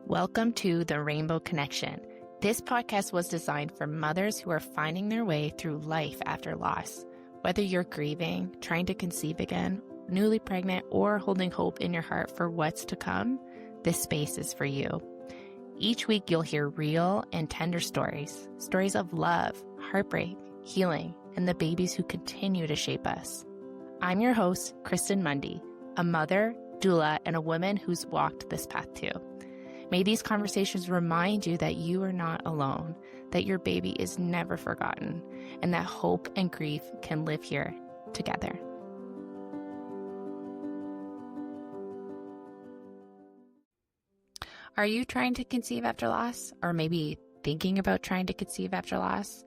Welcome to The Rainbow Connection. This podcast was designed for mothers who are finding their way through life after loss. Whether you're grieving, trying to conceive again, newly pregnant, or holding hope in your heart for what's to come, this space is for you. Each week you'll hear real and tender stories of love, heartbreak, healing, and the babies who continue to shape us. I'm your host, Kristen Mundy, a mother, doula, and a woman who's walked this path too. May these conversations remind you that you are not alone, that your baby is never forgotten, and that hope and grief can live here together. Are you trying to conceive after loss, or maybe thinking about trying to conceive after loss?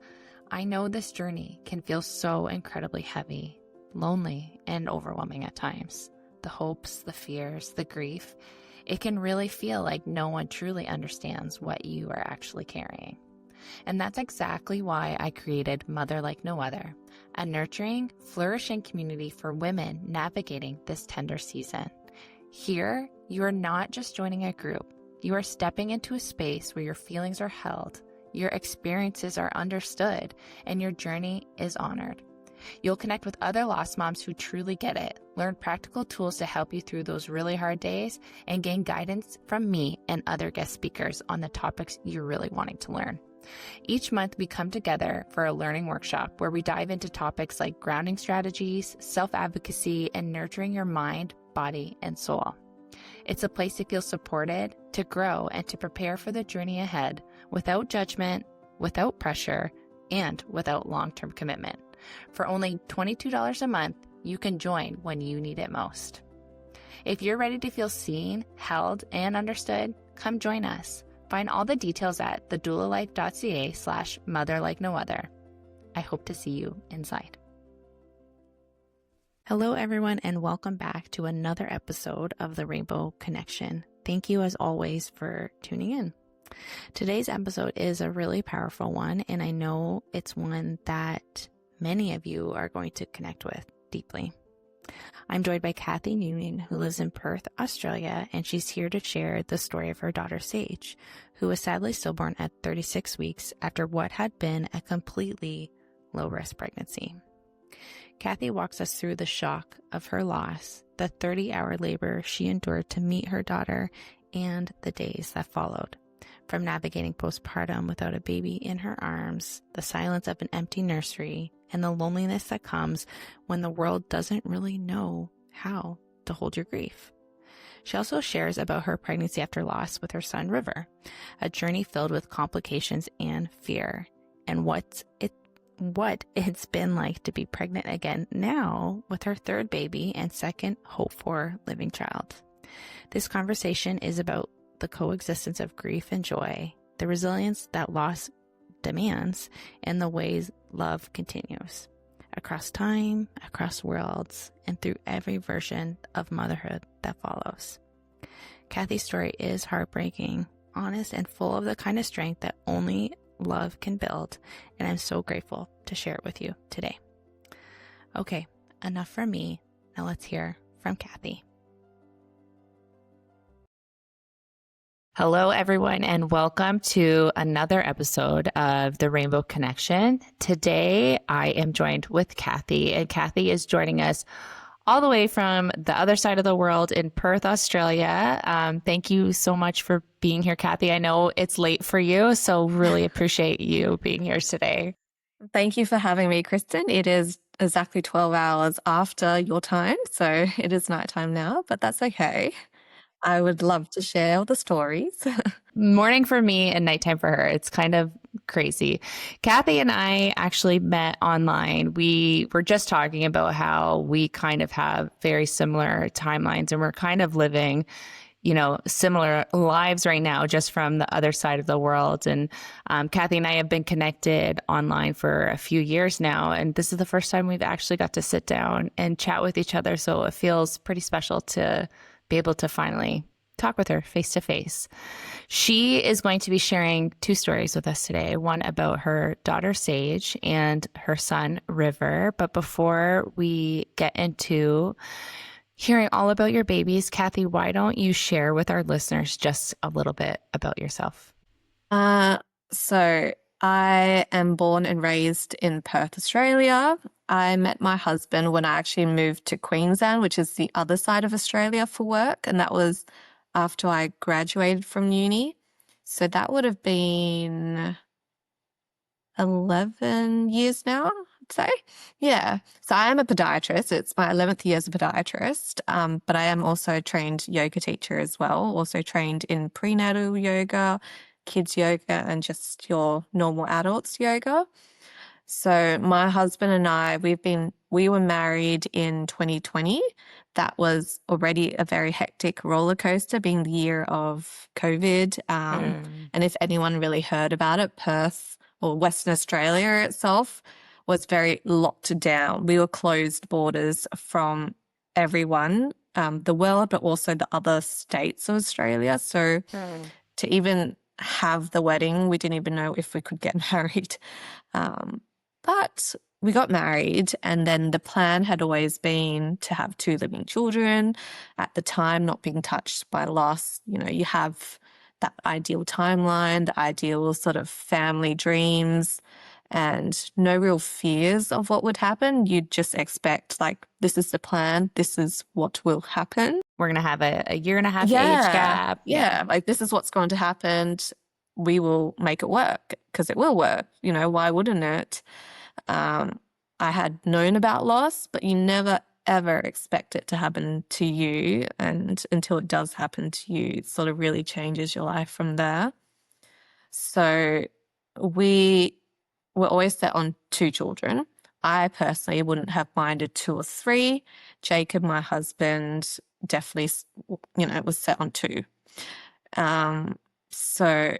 I know this journey can feel so incredibly heavy, lonely, and overwhelming at times. The hopes, the fears, the grief. It can really feel like no one truly understands what you are actually carrying. And that's exactly why I created Mother Like No Other, a nurturing, flourishing community for women navigating this tender season. Here, you are not just joining a group. You are stepping into a space where your feelings are held, your experiences are understood, and your journey is honored. You'll connect with other lost moms who truly get it, learn practical tools to help you through those really hard days, and gain guidance from me and other guest speakers on the topics you're really wanting to learn. Each month, we come together for a learning workshop where we dive into topics like grounding strategies, self-advocacy, and nurturing your mind, body, and soul. It's a place to feel supported, to grow, and to prepare for the journey ahead without judgment, without pressure, and without long-term commitment. For only $22 a month, you can join when you need it most. If you're ready to feel seen, held, and understood, come join us. Find all the details at thedoulalife.ca/motherlikenoother. I hope to see you inside. Hello, everyone, and welcome back to another episode of The Rainbow Connection. Thank you, as always, for tuning in. Today's episode is a really powerful one, and I know it's one that many of you are going to connect with deeply. I'm joined by Cathy, Nguyen, who lives in Perth, Australia, and she's here to share the story of her daughter, Sage, who was sadly stillborn at 36 weeks after what had been a completely low-risk pregnancy. Cathy walks us through the shock of her loss, the 30-hour labor she endured to meet her daughter, and the days that followed. From navigating postpartum without a baby in her arms, the silence of an empty nursery, and the loneliness that comes when the world doesn't really know how to hold your grief. She also shares about her pregnancy after loss with her son, River, a journey filled with complications and fear, and what it's been like to be pregnant again now with her third baby and second hoped-for living child. This conversation is about the coexistence of grief and joy, the resilience that loss demands, and the ways love continues across time, across worlds, and through every version of motherhood that follows. Cathy's story is heartbreaking, honest, and full of the kind of strength that only love can build, and I'm so grateful to share it with you today. Okay, enough from me. Now let's hear from Cathy. Hello, everyone, and welcome to another episode of The Rainbow Connection. Today, I am joined with Cathy, and Cathy is joining us all the way from the other side of the world in Perth, Australia. Thank you so much for being here, Cathy. I know it's late for you, so really appreciate you being here today. Thank you for having me, Kristen. It is exactly 12 hours after your time, so it is nighttime now, but that's okay. I would love to share all the stories. Morning for me and nighttime for her. It's kind of crazy. Cathy and I actually met online. We were just talking about how we kind of have very similar timelines, and we're kind of living, similar lives right now, just from the other side of the world. And Cathy and I have been connected online for a few years now, and this is the first time we've actually got to sit down and chat with each other. So it feels pretty special to be able to finally talk with her face to face. She is going to be sharing two stories with us today, one about her daughter Sage and her son River. But before we get into Hearing all about your babies, Cathy, why don't you share with our listeners just a little bit about yourself? Uh, so I am born and raised in Perth, Australia. I met my husband when I actually moved to Queensland, which is the other side of Australia, for work. And that was after I graduated from uni. So that would have been 11 years now, I'd say. Yeah. So I am a podiatrist. It's my 11th year as a podiatrist, but I am also a trained yoga teacher as well, also trained in prenatal yoga, kids yoga, and just your normal adults yoga. So my husband and I, we were married in 2020. That was already a very hectic roller coaster, being the year of COVID. And if anyone really heard about it, Perth or Western Australia itself was very locked down. We were closed borders from everyone, the world, but also the other states of Australia. So to even have the wedding, we didn't even know if we could get married. But we got married, and then the plan had always been to have two living children. At the time, not being touched by loss, you have that ideal timeline, the ideal sort of family dreams, and no real fears of what would happen. You'd just expect, like, this is the plan, this is what will happen. We're going to have a year and a half age Yeah, gap. yeah, like this is what's going to happen. We will make it work because it will work. Why wouldn't it? I had known about loss, but you never ever expect it to happen to you. And until it does happen to you, it sort of really changes your life from there. So we were always set on two children. I personally wouldn't have minded two or three. Jacob, my husband, definitely, was set on two. So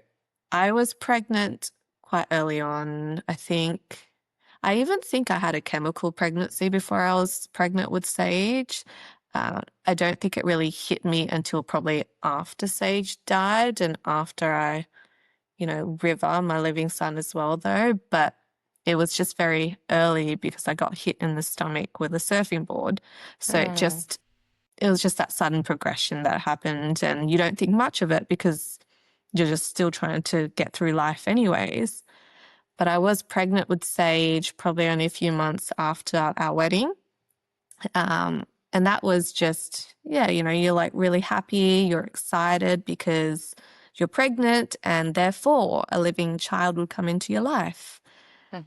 I was pregnant quite early on. I even think I had a chemical pregnancy before I was pregnant with Sage. I don't think it really hit me until probably after Sage died and after I, River, my living son as well, though. But it was just very early because I got hit in the stomach with a surfing board. So it was just that sudden progression that happened, and you don't think much of it because you're just still trying to get through life anyways. But I was pregnant with Sage probably only a few months after our wedding. And that was just, you're like really happy, you're excited because you're pregnant and therefore a living child will come into your life.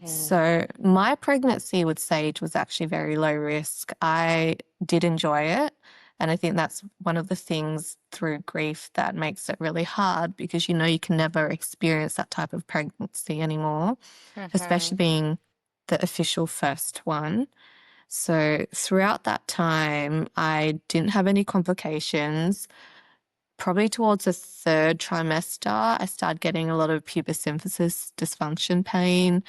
So my pregnancy with Sage was actually very low risk. I did enjoy it. And I think that's one of the things through grief that makes it really hard because you can never experience that type of pregnancy anymore, especially being the official first one. So throughout that time, I didn't have any complications. Probably towards the third trimester, I started getting a lot of pubic symphysis dysfunction pain.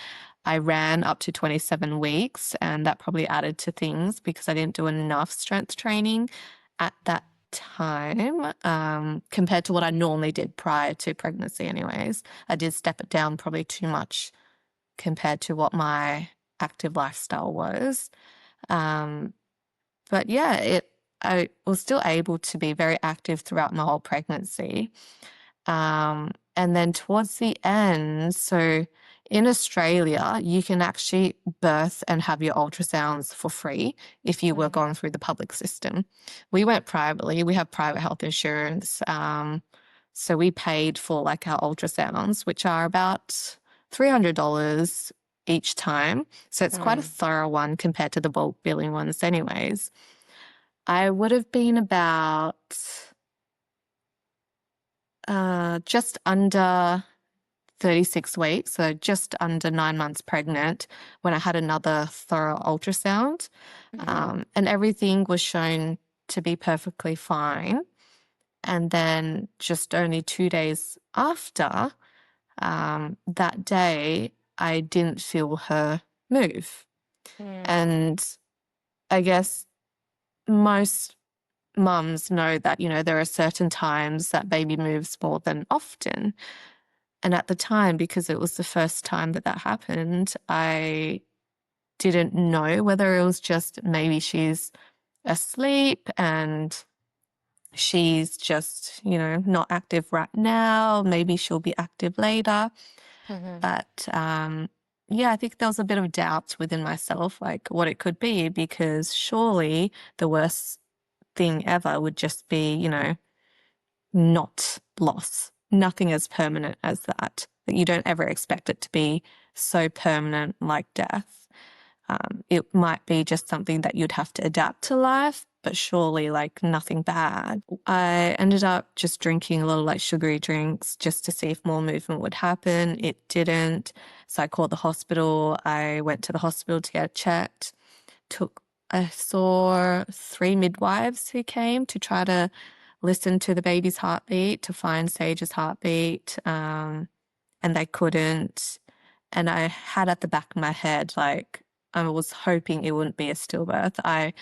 I ran up to 27 weeks, and that probably added to things because I didn't do enough strength training at that time compared to what I normally did prior to pregnancy anyways. I did step it down probably too much compared to what my active lifestyle was. But yeah, I was still able to be very active throughout my whole pregnancy. And then towards the end, so in Australia, you can actually birth and have your ultrasounds for free if you were going through the public system. We went privately. We have private health insurance. So we paid for like our ultrasounds, which are about $300 each time. So it's quite a thorough one compared to the bulk billing ones anyways. I would have been about just under 36 weeks, so just under 9 months pregnant when I had another thorough ultrasound. And everything was shown to be perfectly fine. And then just only 2 days after that day, I didn't feel her move. And I guess most mums know that, there are certain times that baby moves more than often. And at the time, because it was the first time that happened, I didn't know whether it was just maybe she's asleep and she's just, not active right now. Maybe she'll be active later. Mm-hmm. But yeah, I think there was a bit of doubt within myself, like what it could be, because surely the worst thing ever would just be, not loss. Nothing as permanent as that. That you don't ever expect it to be so permanent like death. It might be just something that you'd have to adapt to life, but surely like nothing bad. I ended up just drinking a lot of like sugary drinks just to see if more movement would happen. It didn't. So I called the hospital. I went to the hospital to get checked. I saw 3 midwives who came to try to listen to the baby's heartbeat, to find Sage's heartbeat, and they couldn't. And I had at the back of my head, like, I was hoping it wouldn't be a stillbirth. I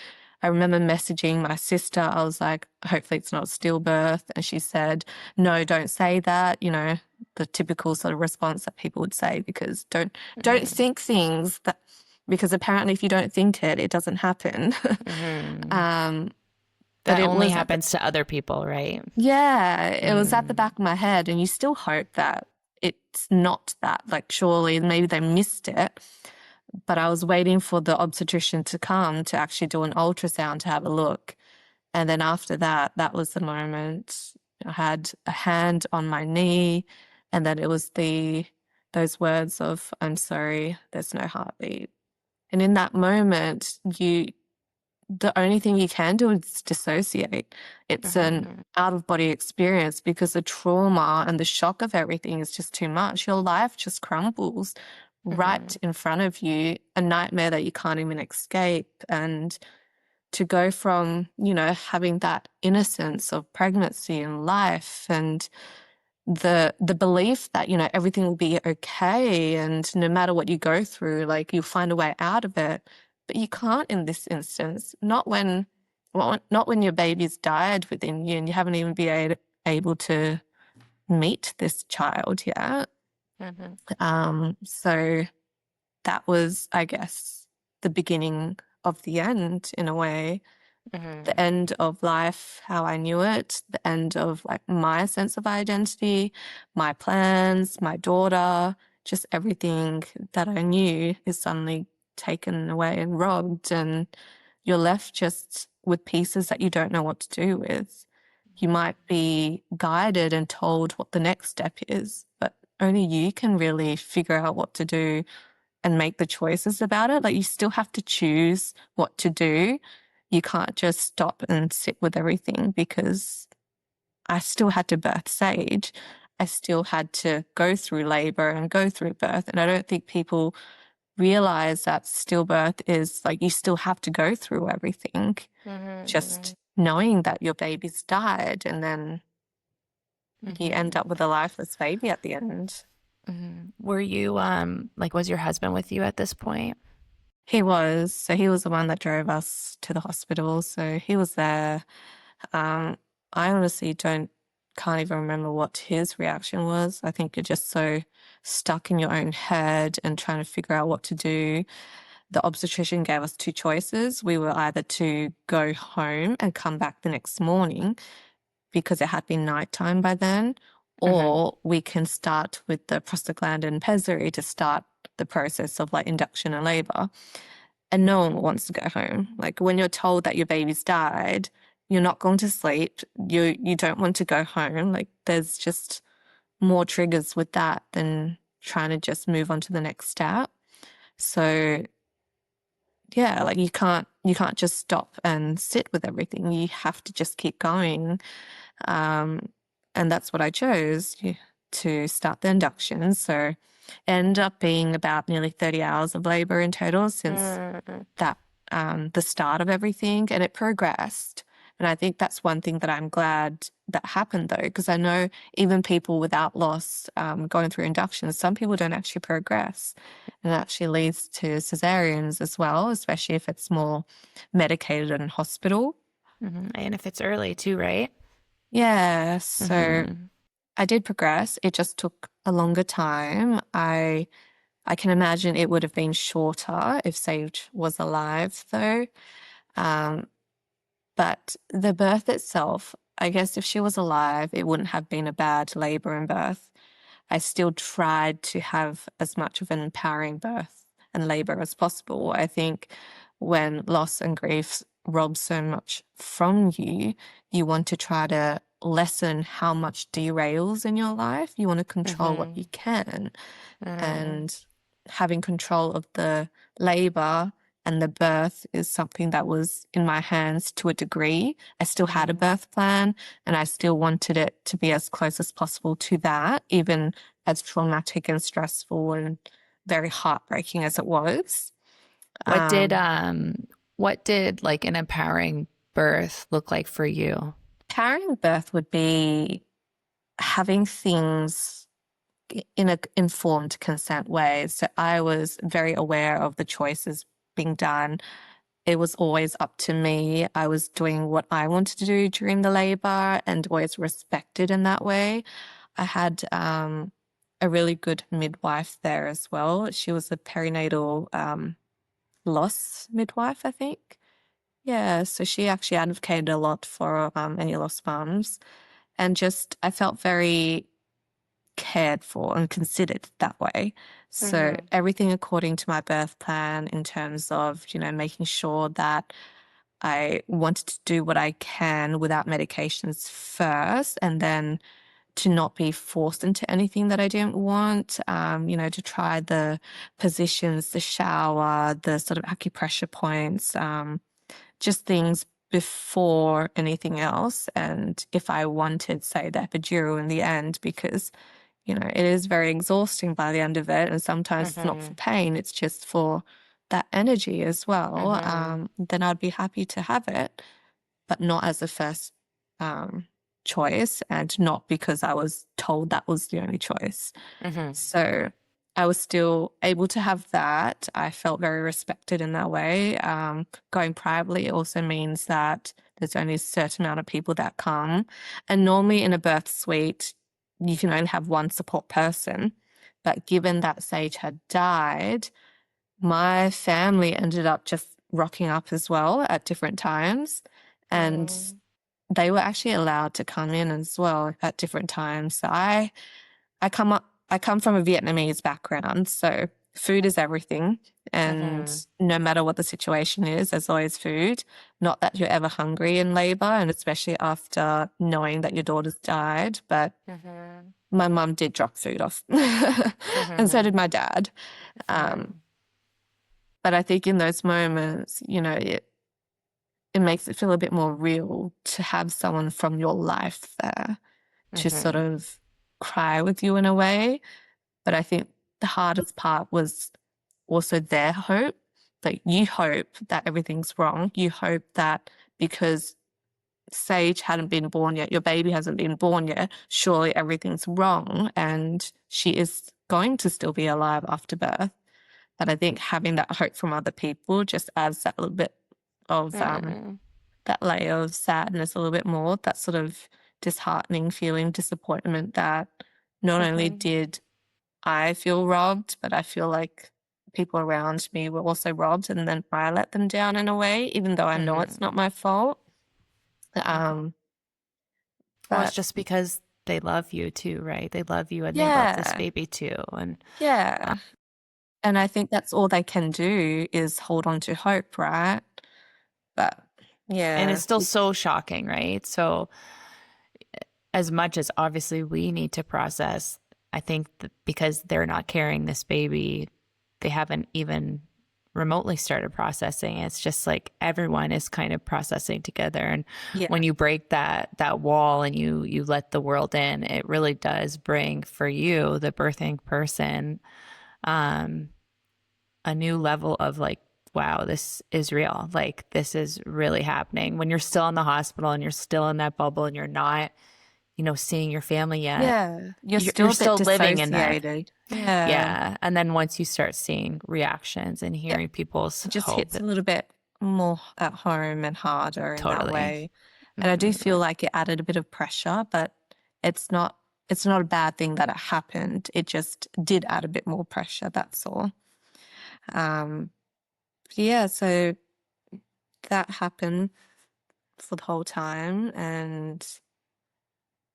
remember messaging my sister. I was like, hopefully it's not a stillbirth. And she said, no, don't say that. The typical sort of response that people would say, because don't think things that, because apparently if you don't think it, it doesn't happen. Mm-hmm. um, but That it only was happens to other people, right? yeah, it was at the Mm-hmm. back of my head, and you still hope that it's not that. Like, surely maybe they missed it. But I was waiting for the obstetrician to come to actually do an ultrasound to have a look. And then after that, that was the moment. I had a hand on my knee, and then it was those words of, I'm sorry, there's no heartbeat. And in that moment, the only thing you can do is dissociate. It's an Mm-hmm. out of body experience, because the trauma and the shock of everything is just too much. Your life just crumbles Mm-hmm. right in front of you, a nightmare that you can't even escape. And to go from, having that innocence of pregnancy and life, and the belief that, everything will be okay, and no matter what you go through, like, you'll find a way out of it. But you can't in this instance, not when your baby's died within you and you haven't even been able to meet this child yet. Mm-hmm. So that was, I guess, the beginning of the end in a way. The Mm-hmm. end of life, how I knew it, the end of like my sense of identity, my plans, my daughter, just everything that I knew is suddenly taken away and robbed, and you're left just with pieces that you don't know what to do with. You might be guided and told what the next step is, but only you can really figure out what to do and make the choices about it. Like, you still have to choose what to do. You can't just stop and sit with everything, because I still had to birth Sage. I still had to go through labor and go through birth. And I don't think people realize that stillbirth is like, you still have to go through everything. Mm-hmm. Just knowing that your baby's died, and then you end Mm-hmm. up with a lifeless baby at the end. Mm-hmm. Were you like, was your husband with you at this point? He was. So he was the one that drove us to the hospital. So he was there. Um, I honestly can't even remember what his reaction was. I think you're just so stuck in your own head and trying to figure out what to do. The obstetrician gave us 2 choices. We were either to go home and come back the next morning, because it had been nighttime by then, Mm-hmm. or we can start with the prostaglandin pessary to start the process of like induction and labor. And no one wants to go home. Like, when you're told that your baby's died, you're not going to sleep. You don't want to go home. Like, there's just more triggers with that than trying to just move on to the next step. So yeah, like, you can't just stop and sit with everything. You have to just keep going. Um, and that's what I chose, to start the induction. So it ended up being about nearly 30 hours of labor in total since Mm-hmm. that the start of everything, and it progressed. And I think that's one thing that I'm glad that happened, though, because I know even people without loss, going through inductions, some people don't actually progress, and it actually leads to cesareans as well, especially if it's more medicated in hospital. Mm-hmm. And if it's early too, right? Yeah, so Mm-hmm. I did progress. It just took a longer time. I can imagine it would have been shorter if Sage was alive, though. Um, But the birth itself, I guess if she was alive, it wouldn't have been a bad labor and birth. I still tried to have as much of an empowering birth and labor as possible. I think when loss and grief rob so much from you, you want to try to lessen how much derails in your life. You want to control what you can. And having control of the labor and the birth is something that was in my hands to a degree. I still had a birth plan and I still wanted it to be as close as possible to that, even as traumatic and stressful and very heartbreaking as it was. What did like an empowering birth look like for you? Carrying birth would be having things in an informed consent way. So I was very aware of the choices being done. It was always up to me. I was doing what I wanted to do during the labor and always respected in that way. I had a really good midwife there as well. She was a perinatal loss midwife, I think. Yeah, so she actually advocated a lot for any lost mums. And just, I felt very cared for and considered that way. So everything according to my birth plan in terms of, making sure that I wanted to do what I can without medications first and then to not be forced into anything that I didn't want, to try the positions, the shower, the sort of acupressure points, just things before anything else. And if I wanted, say, the epidural in the end, because it is very exhausting by the end of it. And sometimes it's not for pain, it's just for that energy as well. Then I'd be happy to have it, but not as a first choice and not because I was told that was the only choice. So I was still able to have that. I felt very respected in that way. Going privately also means that there's only a certain amount of people that come. And normally in a birth suite, you can only have one support person. But given that Sage had died, my family ended up just rocking up as well at different times. And they were actually allowed to come in as well at different times. So I come from a Vietnamese background, so food is everything. And no matter what the situation is, there's always food. Not that you're ever hungry in labor, and especially after knowing that your daughter's died. But my mum did drop food off, and so did my dad. But I think in those moments, it makes it feel a bit more real to have someone from your life there to sort of cry with you in a way. But I think the hardest part was also their hope. Like you hope that everything's wrong. You hope that because Sage hadn't been born yet, your baby hasn't been born yet, surely everything's wrong and she is going to still be alive after birth. But I think having that hope from other people just adds that little bit of that layer of sadness a little bit more, that sort of disheartening feeling, disappointment that not only did I feel robbed, but I feel like people around me were also robbed and then I let them down in a way, even though I know it's not my fault. Well, it's just because they love you too, right? They love you and they love this baby too. And and I think that's all they can do is hold on to hope, right? But and it's still so shocking, right? So as much as obviously we need to process, I think that because they're not carrying this baby, they haven't even remotely started processing. It's just like everyone is kind of processing together. And when you break that wall and you let the world in, it really does bring for you, the birthing person, a new level of like, wow, this is real. Like this is really happening. When you're still in the hospital and you're still in that bubble and you're not, seeing your family yet. Yeah. You're still living in that. Yeah. And then once you start seeing reactions and hearing people's it just hope, hits a little bit more at home and harder in that way. And I do Mm-hmm. feel like it added a bit of pressure, but it's not a bad thing that it happened. It just did add a bit more pressure, that's all. So that happened. for the whole time. And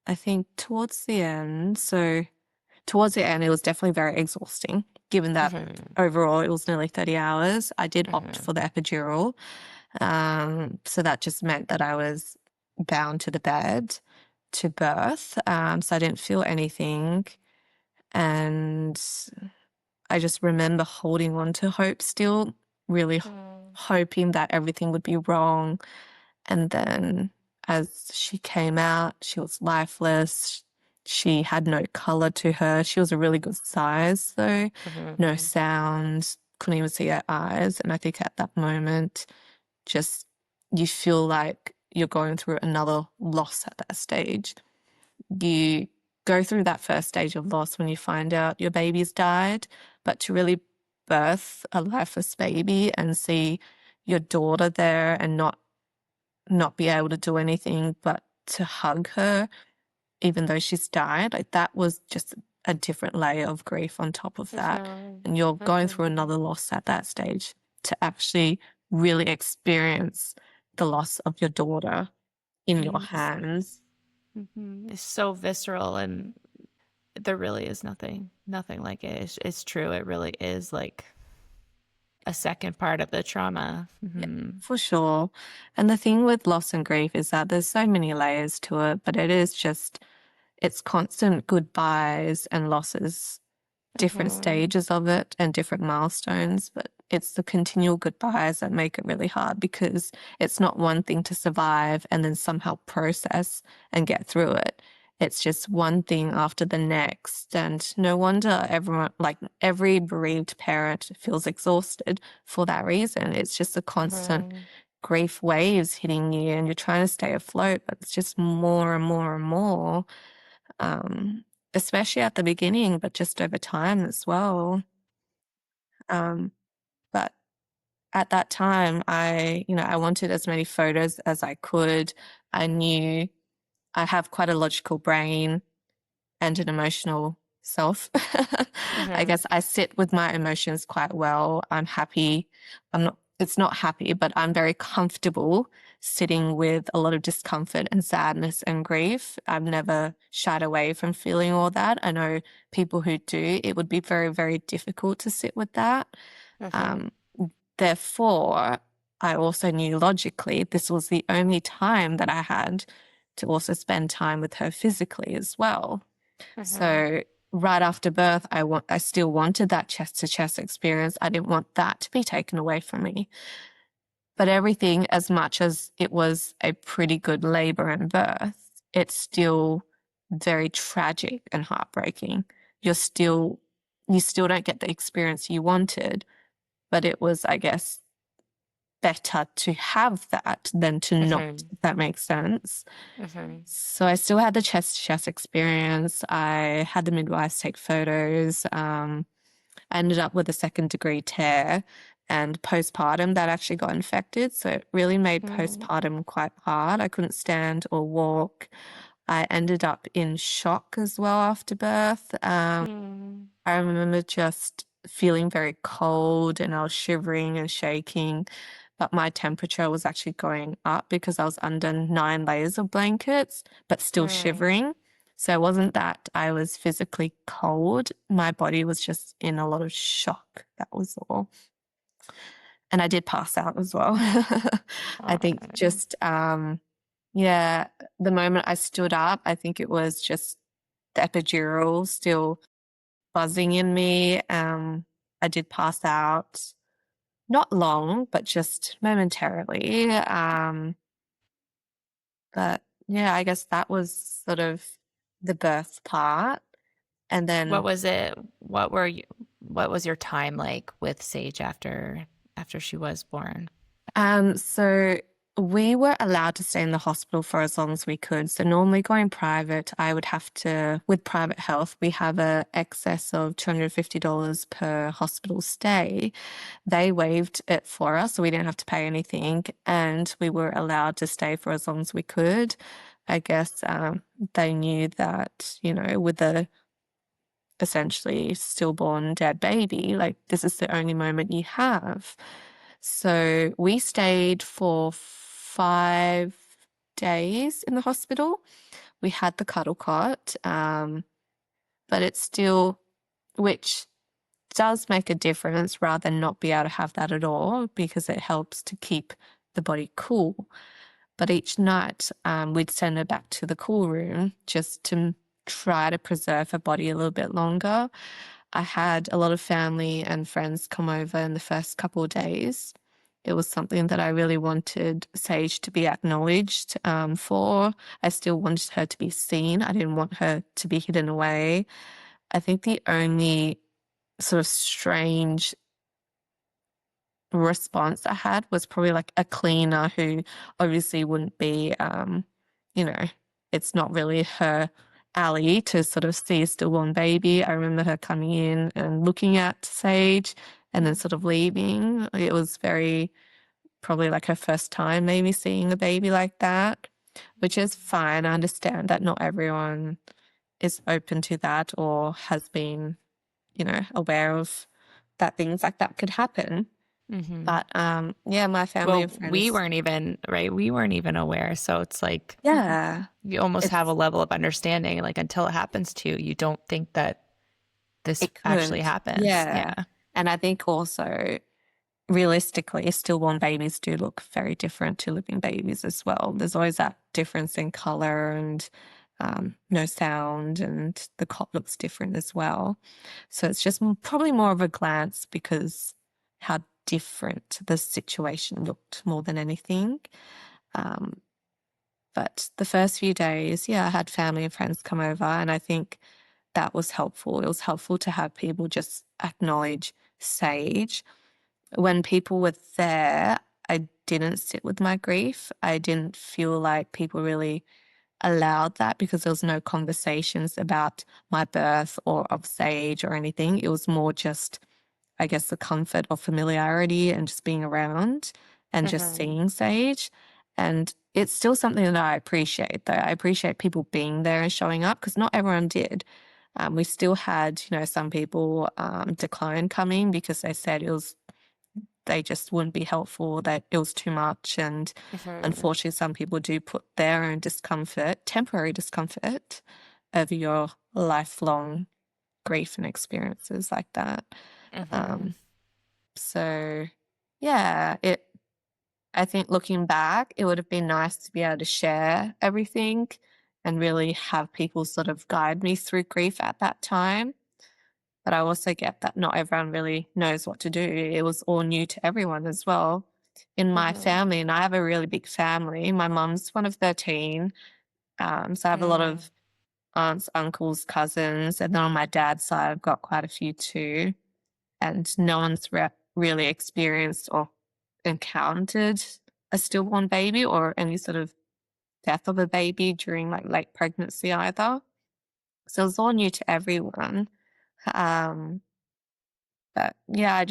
I think towards the end, it was definitely very exhausting, given that Mm-hmm. overall it was nearly 30 hours. I did opt Mm-hmm. for the epidural. So that just meant that I was bound to the bed to birth. So I didn't feel anything. And I just remember holding on to hope still, really hoping that everything would be wrong. And then as she came out, she was lifeless. She had no color to her. She was a really good size, though. No Mm-hmm. sound, couldn't even see her eyes. And I think at that moment, just you feel like you're going through another loss at that stage. You go through that first stage of loss when you find out your baby's died, but to really birth a lifeless baby and see your daughter there and not be able to do anything but to hug her, even though she's died, like that was just a different layer of grief on top of that. Mm-hmm. And you're going through Mm-hmm. another loss at that stage to actually really experience the loss of your daughter in your Yes. hands. It's so visceral, and there really is nothing like it. It's true. It really is like a second part of the trauma. Yeah, Mm-hmm. for sure. And the thing with loss and grief is that there's so many layers to it, but it's constant goodbyes and losses, different Mm-hmm. stages of it and different milestones, but it's the continual goodbyes that make it really hard because it's not one thing to survive and then somehow process and get through it. It's just one thing after the next. And no wonder everyone, like every bereaved parent, feels exhausted for that reason. It's just a constant Mm-hmm. grief waves hitting you and you're trying to stay afloat, but it's just more and more and more, um, especially at the beginning, but just over time as well. Um, but at that time, I wanted as many photos as I could. I knew I have quite a logical brain and an emotional self. I Mm-hmm. guess I sit with my emotions quite well. I'm happy. It's not happy, but I'm very comfortable sitting with a lot of discomfort and sadness and grief. I've never shied away from feeling all that. I know people who do, it would be very, very difficult to sit with that. Mm-hmm. Um, Therefore, I also knew logically this was the only time that I had to also spend time with her physically as well. Mm-hmm. So right after birth, I still wanted that chest to chest experience. I didn't want that to be taken away from me. But everything, as much as it was a pretty good labor and birth, it's still very tragic and heartbreaking. You still don't get the experience you wanted, but it was, I guess, better to have that than to not, Mm-hmm. if that makes sense. Mm-hmm. So I still had the chest to chest experience. I had the midwives take photos. I ended up with a second-degree tear and postpartum that actually got infected. So it really made postpartum quite hard. I couldn't stand or walk. I ended up in shock as well after birth. Mm-hmm. I remember just feeling very cold and I was shivering and shaking, but my temperature was actually going up because I was under 9 layers of blankets, but still shivering. So it wasn't that I was physically cold. My body was just in a lot of shock. That was all. And I did pass out as well. I think just, yeah, the moment I stood up, I think it was just the epidural still buzzing in me. I did pass out, not long, but just momentarily. But yeah, I guess that was sort of the birth part. And What then was it? What was your time like with Sage after she was born? So we were allowed to stay in the hospital for as long as we could. So normally going private, I would have to, with private health, we have a excess of $250 per hospital stay. They waived it for us, so we didn't have to pay anything, and we were allowed to stay for as long as we could. I guess they knew that, with a essentially stillborn dead baby, like this is the only moment you have. So we stayed for days in the hospital. We had the cuddle cot, but it's still, which does make a difference rather than not be able to have that at all, because it helps to keep the body cool. But each night, we'd send her back to the cool room just to try to preserve her body a little bit longer. I had a lot of family and friends come over in the first couple of days. It was something that I really wanted Sage to be acknowledged for. I still wanted her to be seen. I didn't want her to be hidden away. I think the only sort of strange response I had was probably like a cleaner who obviously wouldn't be, you know, it's not really her alley to sort of see a stillborn baby. I remember her coming in and looking at Sage and then sort of leaving. It was very, probably like her first time maybe seeing a baby like that, which is fine. I understand that not everyone is open to that or has been, aware of that things like that could happen. Mm-hmm. But yeah, my family Well, and we friends, weren't even, right? We weren't even aware. So it's like yeah, you almost have a it's level of understanding. Like until it happens to you, you don't think that this it actually could, happens. yeah. Yeah. And I think also realistically, stillborn babies do look very different to living babies as well. There's always that difference in color and no sound, and the cot looks different as well. So it's just probably more of a glance because how different the situation looked more than anything. Um, but the first few days, yeah, I had family and friends come over, and I think that was helpful. It was helpful to have people just acknowledge Sage. When people were there, I didn't sit with my grief. I didn't feel like people really allowed that because there was no conversations about my birth or of Sage or anything. It was more just, I guess, the comfort of familiarity and just being around and just Mm-hmm. seeing Sage. And it's still something that I appreciate, though. I appreciate people being there and showing up because not everyone did. We still had, some people decline coming because they said they just wouldn't be helpful, that it was too much. And Mm-hmm. unfortunately, some people do put their own discomfort, temporary discomfort, over your lifelong grief and experiences like that. Mm-hmm. Um, so yeah, I think looking back, it would have been nice to be able to share everything and really have people sort of guide me through grief at that time. But I also get that not everyone really knows what to do. It was all new to everyone as well. In my Mm-hmm. family, and I have a really big family, my mum's one of 13. So I have a lot Mm-hmm. of aunts, uncles, cousins. And then on my dad's side, I've got quite a few too. And no one's really experienced or encountered a stillborn baby or any sort of death of a baby during like late pregnancy either. So it was all new to everyone. Um, but yeah,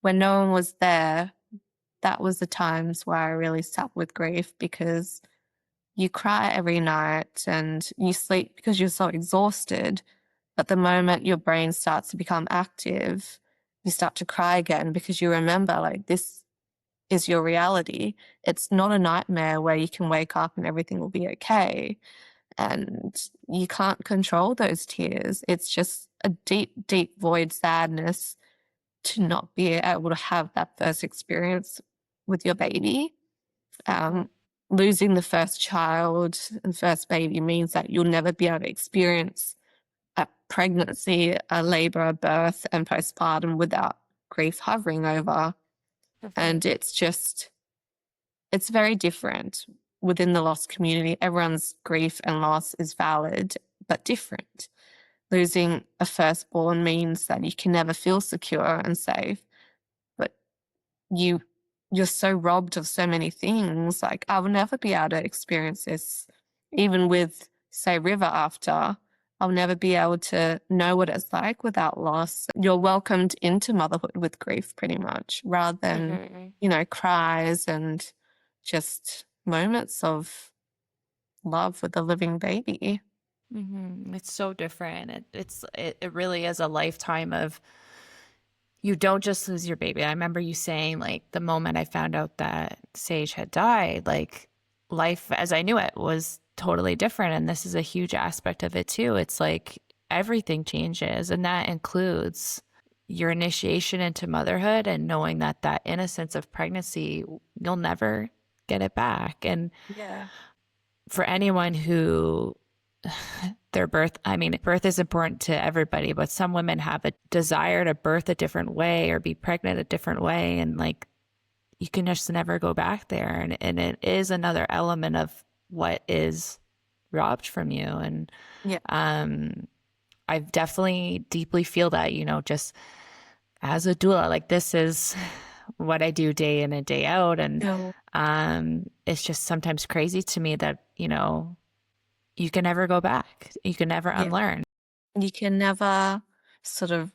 when no one was there, that was the times where I really sat with grief because you cry every night and you sleep because you're so exhausted. But the moment your brain starts to become active, you start to cry again because you remember, like, this is your reality. It's not a nightmare where you can wake up and everything will be okay. And you can't control those tears. It's just a deep, deep void sadness to not be able to have that first experience with your baby. Mm-hmm. Um, Losing the first child and first baby means that you'll never be able to experience a pregnancy, a labor, a birth, and postpartum without grief hovering over. And it's very different within the loss community. Everyone's grief and loss is valid, but different. Losing a firstborn means that you can never feel secure and safe, but you you're so robbed of so many things. Like, I will never be able to experience this, even with, say, River after. I'll never be able to know what it's like without loss. You're welcomed into motherhood with grief pretty much, rather than, Mm-hmm. cries and just moments of love with a living baby. Mm-hmm. It's so different. It really is a lifetime of you don't just lose your baby. I remember you saying like the moment I found out that Sage had died, like life as I knew it was totally different. And this is a huge aspect of it too. It's like everything changes, and that includes your initiation into motherhood and knowing that that innocence of pregnancy, you'll never get it back. And Yeah. for anyone who their birth, I mean, birth is important to everybody, but some women have a desire to birth a different way or be pregnant a different way. And like, you can just never go back there. And it is another element of what is robbed from you. And Yeah. I definitely deeply feel that, you know, just as a doula, like this is what I do day in and day out. And No. it's just sometimes crazy to me that, you know, you can never go back. You can never Yeah. unlearn. You can never sort of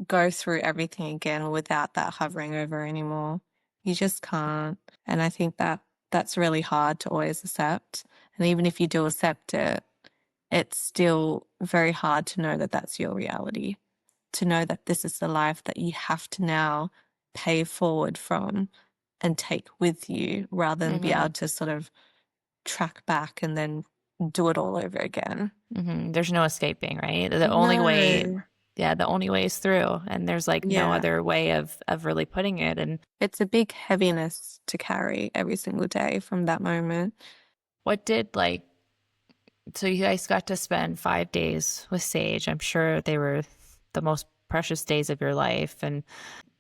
go through everything again without that hovering over anymore. You just can't. And I think that that's really hard to always accept. And even if you do accept it, it's still very hard to know that that's your reality, to know that this is the life that you have to now pay forward from and take with you rather than be able to sort of track back and then do it all over again. There's no escaping, right? The only way, No. yeah, the only way is through. And there's like no Yeah. other way of really putting it. And It's a big heaviness to carry every single day from that moment. what did like, so you guys got to spend 5 days with Sage. I'm sure they were the most precious days of your life. And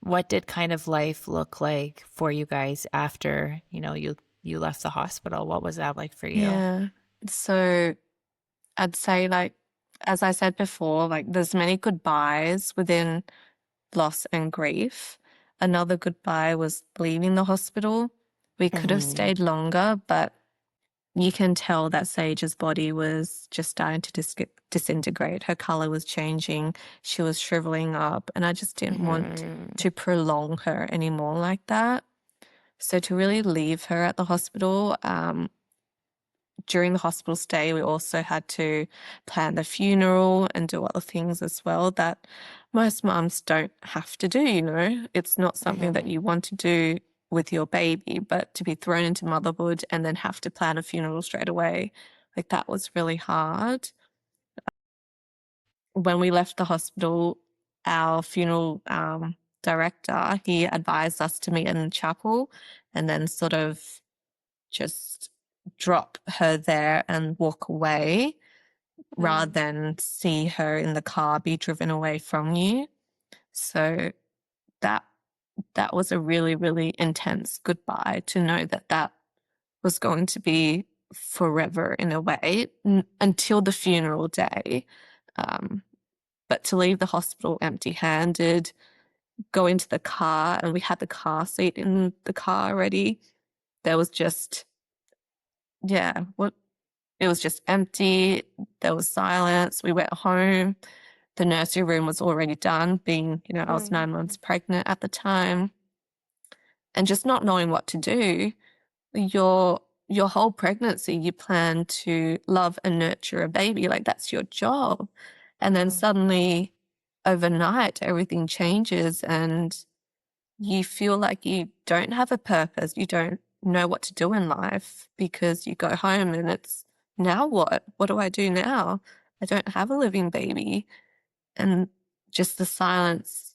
what did kind of life look like for you guys after, you know, you left the hospital? What was that like for you? Yeah. So I'd say, like, as I said before, like there's many goodbyes within loss and grief. Another goodbye was leaving the hospital. We could have stayed longer, but you can tell that Sage's body was just starting to disintegrate. Her color was changing. She was shriveling up, and I just didn't want to prolong her anymore like that. So to really leave her at the hospital, during the hospital stay, we also had to plan the funeral and do other things as well that most mums don't have to do, you know. It's not something that you want to do with your baby, but to be thrown into motherhood and then have to plan a funeral straight away, like that was really hard. When we left the hospital, our funeral director, he advised us to meet in the chapel and then sort of just drop her there and walk away rather than see her in the car be driven away from you. So that was a really, really intense goodbye, to know that that was going to be forever in a way, until the funeral day. But to leave the hospital empty-handed, go into the car, and we had the car seat in the car already. There was just, yeah, it was just empty. There was silence. We went home. The nursery room was already done, being, you know, I was 9 months pregnant at the time. And just not knowing what to do. Your whole pregnancy, you plan to love and nurture a baby. Like, that's your job. And then suddenly, overnight, everything changes and you feel like you don't have a purpose. You don't know what to do in life, because you go home and it's, now what? What do I do now? I don't have a living baby. And just the silence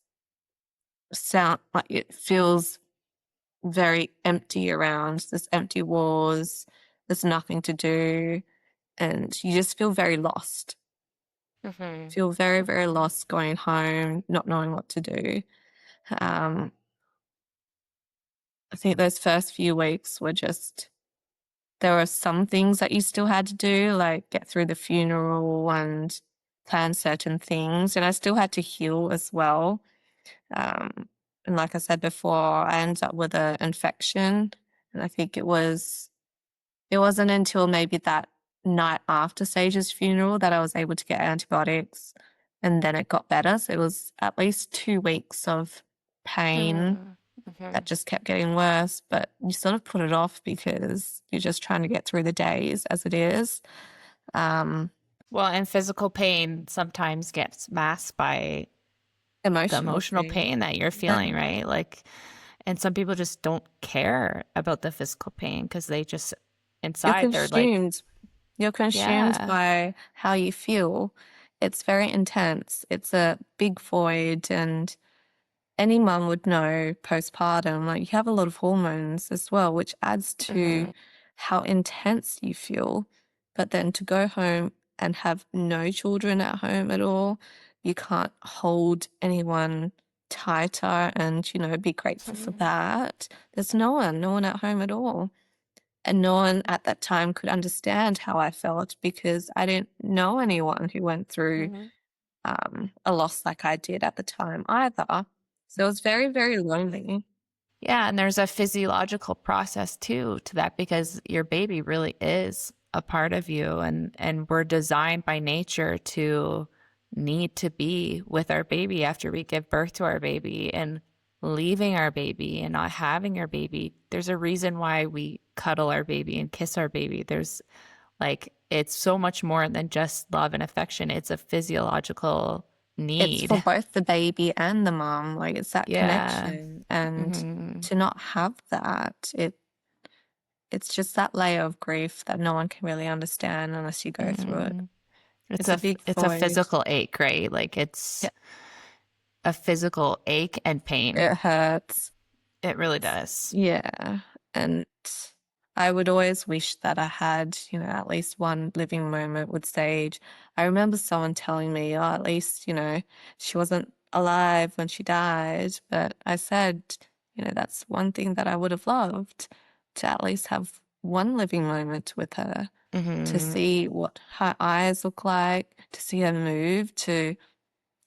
sound, like, it feels very empty around. There's empty walls. There's nothing to do. And you just feel very lost. Feel very, very lost going home, not knowing what to do. I think those first few weeks were just, there were some things that you still had to do, like get through the funeral and plan certain things. And I still had to heal as well. And like I said before, I ended up with an infection. And I think it wasn't until maybe that night after Sage's funeral that I was able to get antibiotics, and then it got better. So it was at least 2 weeks of pain that just kept getting worse, but you sort of put it off because you're just trying to get through the days as it is. Well, and physical pain sometimes gets masked by the emotional pain that you're feeling, right? Like, and some people just don't care about the physical pain because they just You're inside they're like, consumed. You're consumed yeah. by how you feel. It's very intense. It's a big void, and any mum would know postpartum, like you have a lot of hormones as well, which adds to Hmm. how intense you feel. But then to go home and have no children at home at all, you can't hold anyone tighter and, be grateful for that. There's no one at home at all. And no one at that time could understand how I felt because I didn't know anyone who went through Hmm. a loss like I did at the time either. So it was very, very lonely. Yeah, and there's a physiological process too to that because your baby really is a part of you, and we're designed by nature to need to be with our baby after we give birth to our baby, and leaving our baby and not having our baby. There's a reason why we cuddle our baby and kiss our baby. There's like it's so much more than just love and affection. It's a physiological It's for need. both the baby and the mom. Like it's that Yeah. connection. And Hmm. to not have that, it's just that layer of grief that no one can really understand unless you go through it. Hmm. It's It's a big it's a void. physical ache, right? Like Yeah, it's a physical ache and pain. it hurts. It really does. Yeah. And I would always wish that I had, at least one living moment with Sage. I remember someone telling me, oh, at least, she wasn't alive when she died. But I said, that's one thing that I would have loved to at least have one living moment with her, to Hmm. see what her eyes look like, to see her move, to,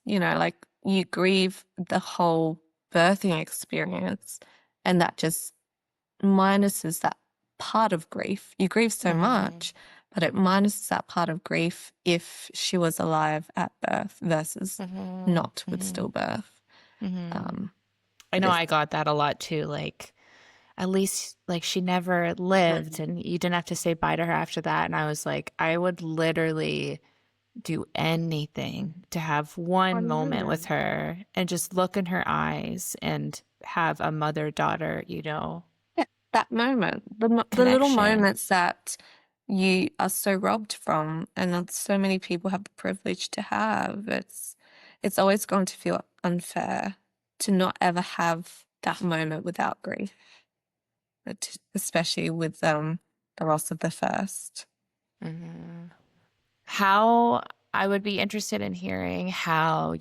like you grieve the whole birthing experience. And that just minuses that part of grief. You grieve so Hmm. much, but it minuses that part of grief if she was alive at birth versus Hmm. not with Hmm. stillbirth. Hmm. Um, I but know it's I got that a lot too. Like at least like she never lived mm, and you didn't have to say bye to her after that. And I was like, I would literally do anything to have one one moment with moment. her and just look in her eyes and have a mother daughter, Yeah, that moment, the little connection. moments that you are so robbed from, and that so many people have the privilege to have. It's always going to feel unfair to not ever have that moment without grief, especially with the loss of the first. Hmm. How I would be interested in hearing how,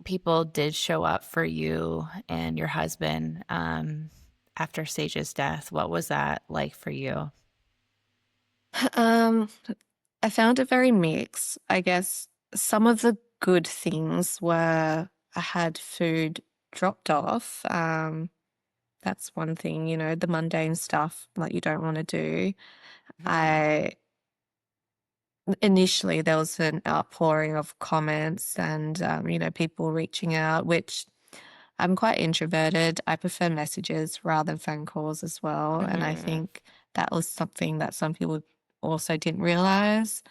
people did show up for you and your husband after Sage's death. What was that like for you? Um, I found it very mixed. I guess some of the good things were I had food dropped off. That's one thing, the mundane stuff that you don't want to do. Mhm. I initially there was an outpouring of comments and people reaching out, which I'm quite introverted. I prefer messages rather than phone calls as well. And I Mhm. think that was something that some people also didn't realize,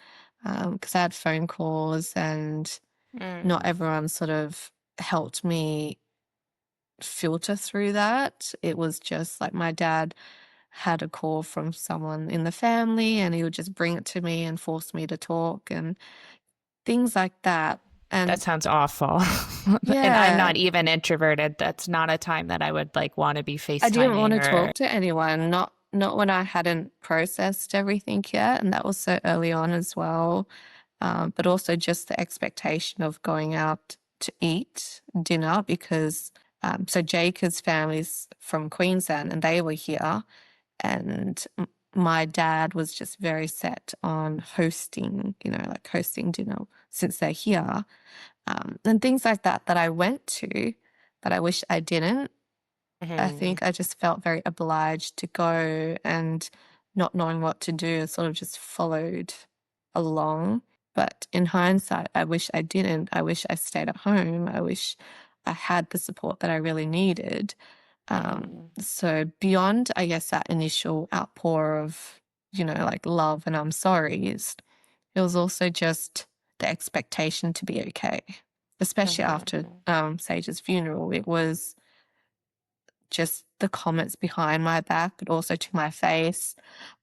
because I had phone calls and not Mm. everyone sort of helped me filter through that. It was just like my dad had a call from someone in the family and he would just bring it to me and force me to talk and things like that. That And sounds awful. And I'm yeah, not even introverted. That's not a time that I would like want to be I didn't want FaceTiming to or talk to anyone, not when I hadn't processed everything yet, and that was so early on as well. But also just the expectation of going out to eat dinner because so Jacob's family's from Queensland and they were here, and my dad was just very set on hosting, like hosting dinner since they're here, and things like that that I went to, but I wish I didn't. I Mhm. think I just felt very obliged to go and not knowing what to do, sort of just followed along. But in hindsight, I wish I didn't. I wish I stayed at home. I wish I had the support that I really needed. Mhm. So beyond, I guess, that initial outpour of, like love and I'm sorry's, it was also just the expectation to be okay, especially after Mhm. Sage's funeral. It was just the comments behind my back, but also to my face.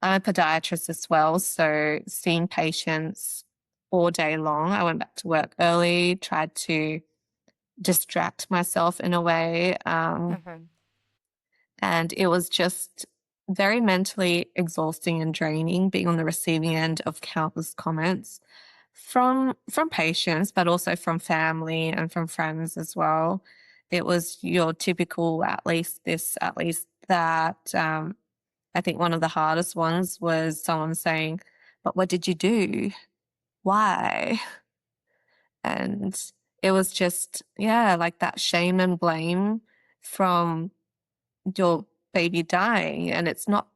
I'm a podiatrist as well, so seeing patients all day long. I went back to work early, tried to distract myself in a way. And it was just very mentally exhausting and draining being on the receiving end of countless comments from patients, but also from family and from friends as well. It was your typical at least this, at least that. I think one of the hardest ones was someone saying, "But what did you do? Why?" And it was just, yeah, like that shame and blame from your baby dying. And it's not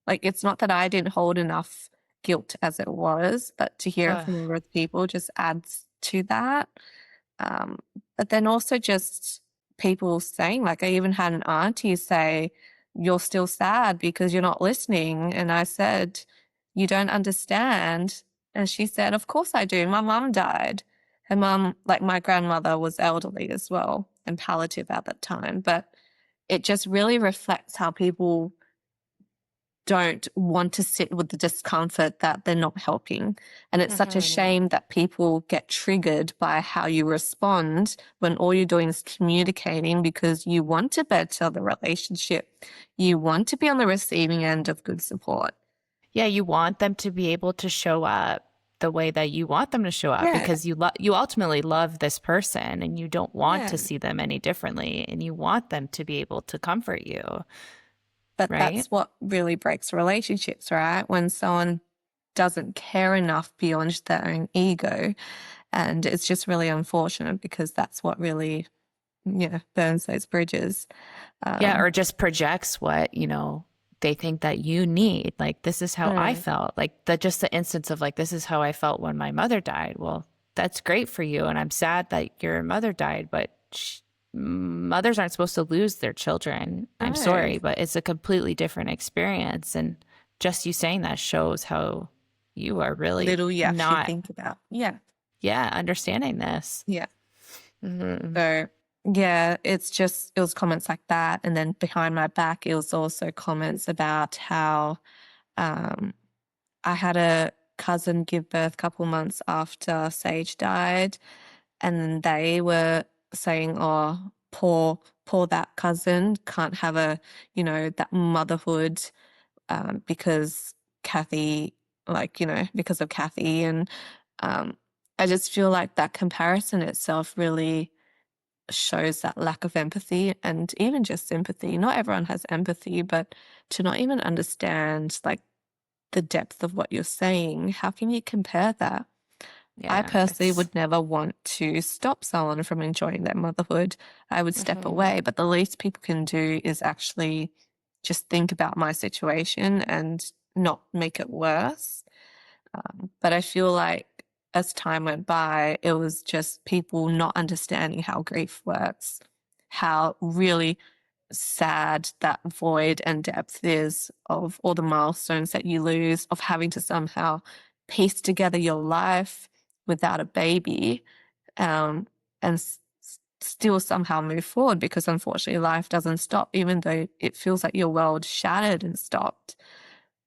that I didn't hold enough guilt as it was, but to hear it Ugh. from other people just adds to that. Um, but then also just people saying, like, I even had an auntie say, "You're still sad because you're not listening." And I said, "You don't understand." And she said, "Of course I do. My mum died." Her mum, like my grandmother, was elderly as well and palliative at that time. But it just really reflects how people don't want to sit with the discomfort that they're not helping. And it's such a shame that people get triggered by how you respond when all you're doing is communicating because you want to better the relationship. You want to be on the receiving end of good support. Yeah, you want them to be able to show up the way that you want them to show up Yeah, because you ultimately love this person and you don't want yeah. to see them any differently and you want them to be able to comfort you, But right? that's what really breaks relationships, right? When someone doesn't care enough beyond their own ego. And it's just really unfortunate because that's what really, yeah, burns those bridges. Yeah, Um, or just projects what, they think that you need. Like, this is how I mm, felt. Like, just the instance of, like, this is how I felt when my mother died. Well, that's great for you. And I'm sad that your mother died, but mothers aren't supposed to lose their children. I'm no, sorry, but it's a completely different experience. And just you saying that shows how you are really little you actually not, think about. Yeah, yeah, understanding this. yeah. Hmm. So, yeah, it was comments like that. And then behind my back, it was also comments about how um, I had a cousin give birth a couple months after Sage died. And they were saying, "Oh, poor that cousin can't have that motherhood because Cathy, because of Cathy." And um, I just feel like that comparison itself really shows that lack of empathy and even just sympathy. Not everyone has empathy, but to not even understand like the depth of what you're saying, how can you compare that? I Yeah, personally it's, would never want to stop someone from enjoying their motherhood. I would step mhm. away, but the least people can do is actually just think about my situation and not make it worse. But I feel like as time went by, it was just people not understanding how grief works, how really sad that void and depth is of all the milestones that you lose, of having to somehow piece together your life without a baby, and still somehow move forward because unfortunately life doesn't stop, even though it feels like your world shattered and stopped.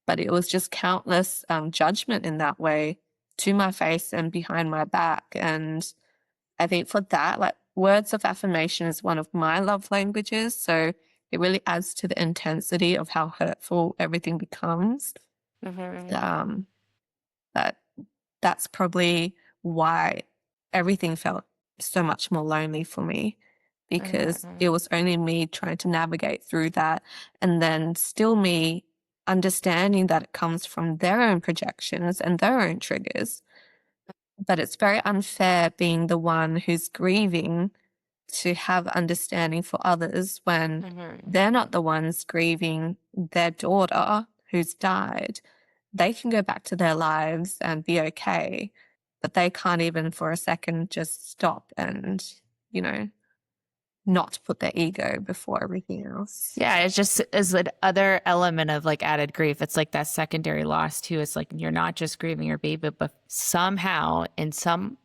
But it was just countless judgment in that way to my face and behind my back. And I think for that, like words of affirmation is one of my love languages. So it really adds to the intensity of how hurtful everything becomes. Mhm. Um, that that's probably why everything felt so much more lonely for me because it Mhm. was only me trying to navigate through that and then still me understanding that it comes from their own projections and their own triggers. But it's very unfair being the one who's grieving to have understanding for others when Mhm. they're not the ones grieving their daughter who's died. They can go back to their lives and be okay, but they can't even for a second just stop and, you know, not put their ego before everything else. Yeah, it's just is an other element of like added grief. It's like that secondary loss too. It's like you're not just grieving your baby, but somehow in some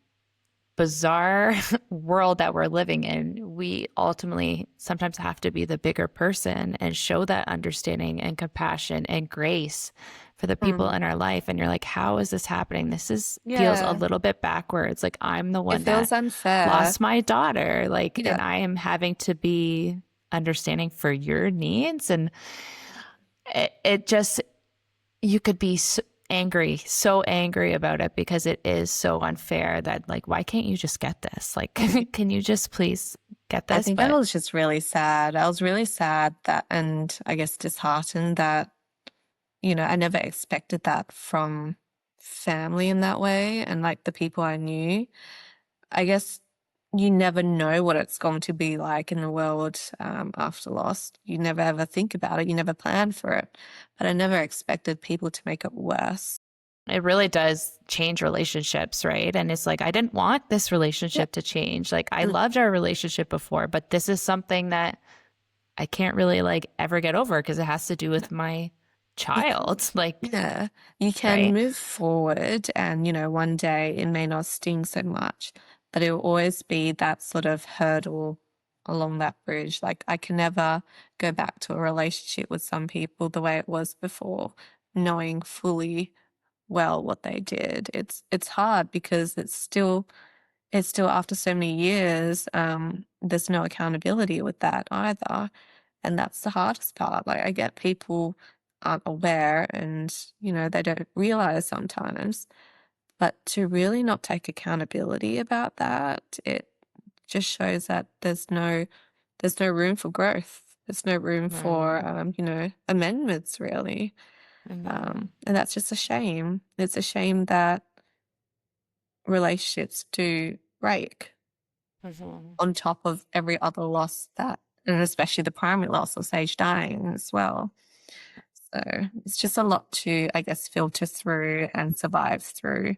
bizarre world that we're living in, we ultimately sometimes have to be the bigger person and show that understanding and compassion and grace for the people Mm. in our life. And you're like, how is this happening? This is feels a Yeah. little bit backwards. Like I'm the It one that feels unfair. lost my daughter, like, Yeah. and I am having to be understanding for your needs. And it just, you could be so angry about it because it is so unfair that, like, why can't you just get this? Like, can you just please get I this? think I But was just really sad. I was really sad that, and I guess disheartened that, I never expected that from family in that way and like the people I knew. I guess you never know what it's going to be like in the world after loss. You never ever think about it. You never plan for it. But I never expected people to make it worse. it really does change relationships, right? And it's like, I didn't want this Yeah. relationship to change. Like, I And loved our relationship before, but this is something that I can't really like ever get over because it has to do with my you can, child. Like, yeah, you can right? move forward and, one day it may not sting so much, but it will always be that sort of hurdle along that bridge. Like I can never go back to a relationship with some people the way it was before, knowing fully well what they did. It's hard because it's still after so many years, there's no accountability with that either. And that's the hardest part. Like I get people aren't aware and, they don't realize sometimes. But to really not take accountability about that, it just shows that there's no room for growth. There's no room Right. for amendments really. Mhm. And that's just a shame. It's a shame that relationships do break Mhm. on top of every other loss and especially the primary loss of Sage dying as well. So it's just a lot to, I guess, filter through and survive through.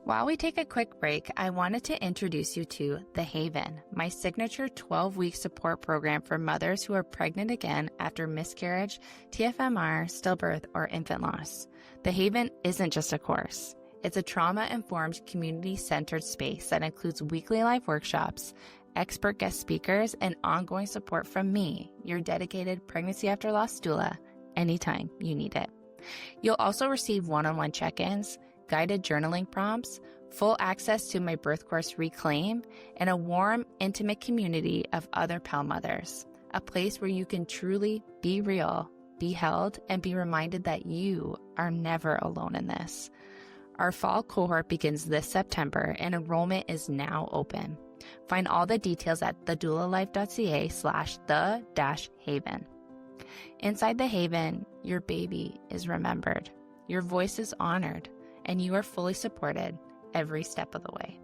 While we take a quick break, I wanted to introduce you to The Haven, my signature 12-week support program for mothers who are pregnant again after miscarriage, TFMR, stillbirth, or infant loss. The Haven isn't just a course. It's a trauma-informed, community-centered space that includes weekly live workshops, expert guest speakers, and ongoing support from me, your dedicated pregnancy after loss doula, anytime you need it. You'll also receive one-on-one check-ins, guided journaling prompts, full access to my birth course Reclaim, and a warm, intimate community of other pal mothers. A place where you can truly be real, be held, and be reminded that you are never alone in this. Our fall cohort begins this September and enrollment is now open. Find all the details at thedoulalife.ca/the-haven. Inside the Haven, your baby is remembered, your voice is honored, and you are fully supported every step of the way.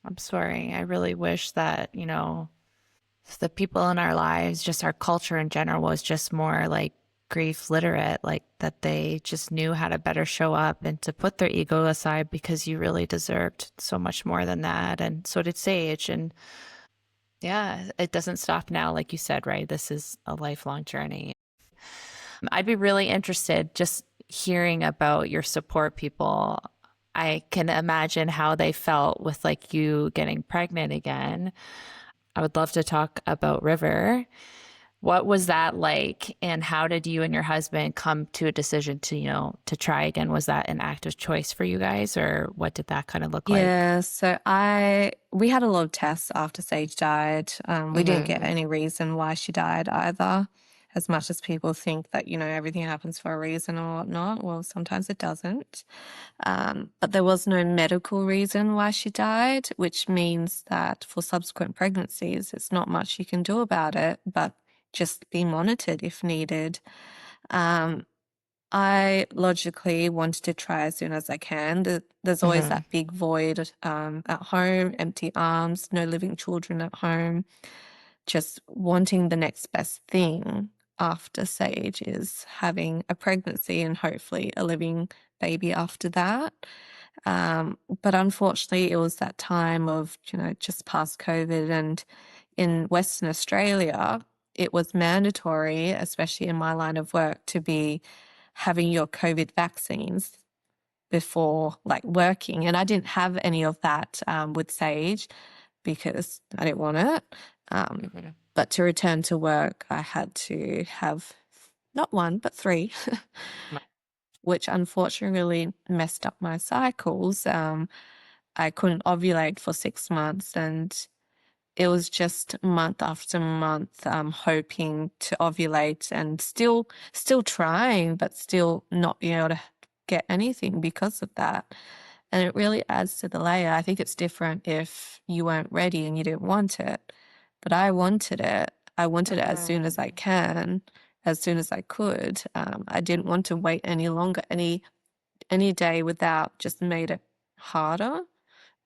I'm sorry. I really wish that, the people in our lives, just our culture in general, was just more like grief literate, like that they just knew how to better show up and to put their ego aside because you really deserved so much more than that. And so did Sage. And yeah, it doesn't stop now, like you said, right? This is a lifelong journey. I'd be really interested just hearing about your support people. I can imagine how they felt with like you getting pregnant again. I would love to talk about River. What was that like, and how did you and your husband come to a decision to, to try again? Was that an active choice for you guys, or what did that kind of look like? Yeah, so we had a lot of tests after Sage died. We didn't get Mm-hmm. any reason why she died either. As much as people think that, everything happens for a reason or whatnot, well, sometimes it doesn't. But there was no medical reason why she died, which means that for subsequent pregnancies, it's not much you can do about it, but just be monitored if needed. Um, I logically wanted to try as soon as I can. There's always Mm-hmm. that big void at home, empty arms, no living children at home. Just wanting the next best thing after Sage is having a pregnancy and hopefully a living baby after that. But unfortunately, it was that time of, just past COVID, and in Western Australia, it was mandatory, especially in my line of work, to be having your COVID vaccines before like working. And I didn't have any of that with Sage because I didn't want it. But to return to work, I had to have not one, but 3, which unfortunately messed up my cycles. I couldn't ovulate for 6 months, and it was just month after month, hoping to ovulate and still trying, but still not being able to get anything because of that. And it really adds to the layer. I think it's different if you weren't ready and you didn't want it, but I wanted it. I wanted it as soon as I can, as soon as I could. I didn't want to wait any longer. Any day without just made it harder,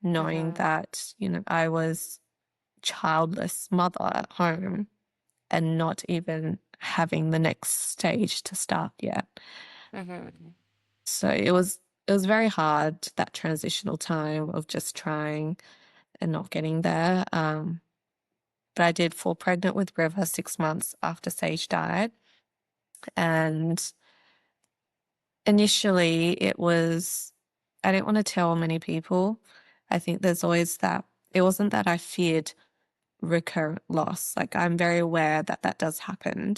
knowing that, I was childless mother at home and not even having the next stage to start yet. So it was very hard, that transitional time of just trying and not getting there. But I did fall pregnant with River 6 months after Sage died. And initially I didn't want to tell many people. I think there's always that, it wasn't that I feared recurrent loss. Like, I'm very aware that that does happen,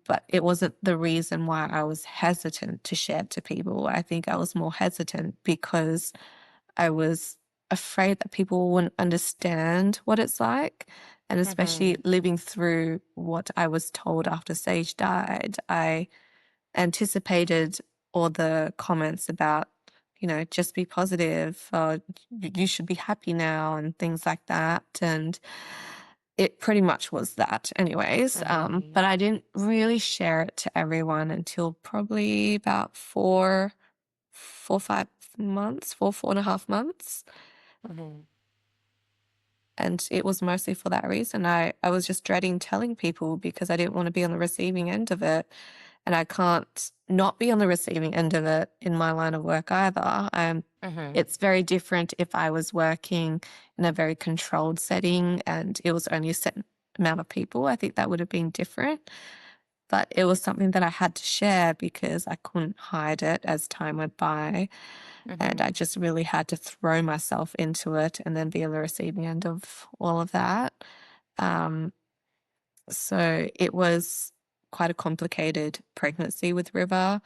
but it wasn't the reason why I was hesitant to share to people. I think I was more hesitant because I was afraid that people wouldn't understand what it's like. And especially living through what I was told after Sage died, I anticipated all the comments about, just be positive, or you should be happy now, and things like that. And it pretty much was that anyways. But I didn't really share it to everyone until probably about 4.5 months, 4.5 months. And it was mostly for that reason. I was just dreading telling people because I didn't want to be on the receiving end of it. And I can't not be on the receiving end of it in my line of work either. It's very different if I was working in a very controlled setting and it was only a set amount of people. I think that would have been different. But it was something that I had to share because I couldn't hide it as time went by. And I just really had to throw myself into it and then be on the receiving end of all of that. So it was quite a complicated pregnancy with River.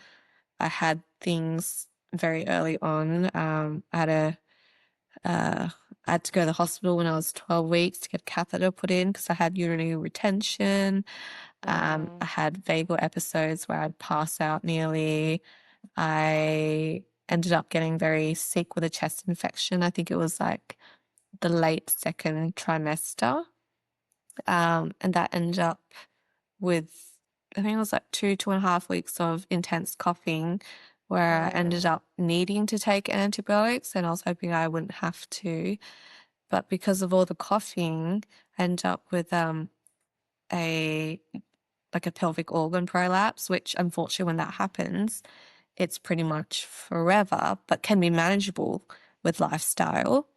I had things very early on. I had to go to the hospital when I was 12 weeks to get a catheter put in because I had urinary retention. I had vagal episodes where I'd pass out nearly. I ended up getting very sick with a chest infection. I think it was like the late 2nd trimester. And that ended up with, I think it was like 2.5 weeks of intense coughing where I ended up needing to take antibiotics, and I was hoping I wouldn't have to. But because of all the coughing, I ended up with a pelvic organ prolapse, which unfortunately when that happens, it's pretty much forever, but can be manageable with lifestyle.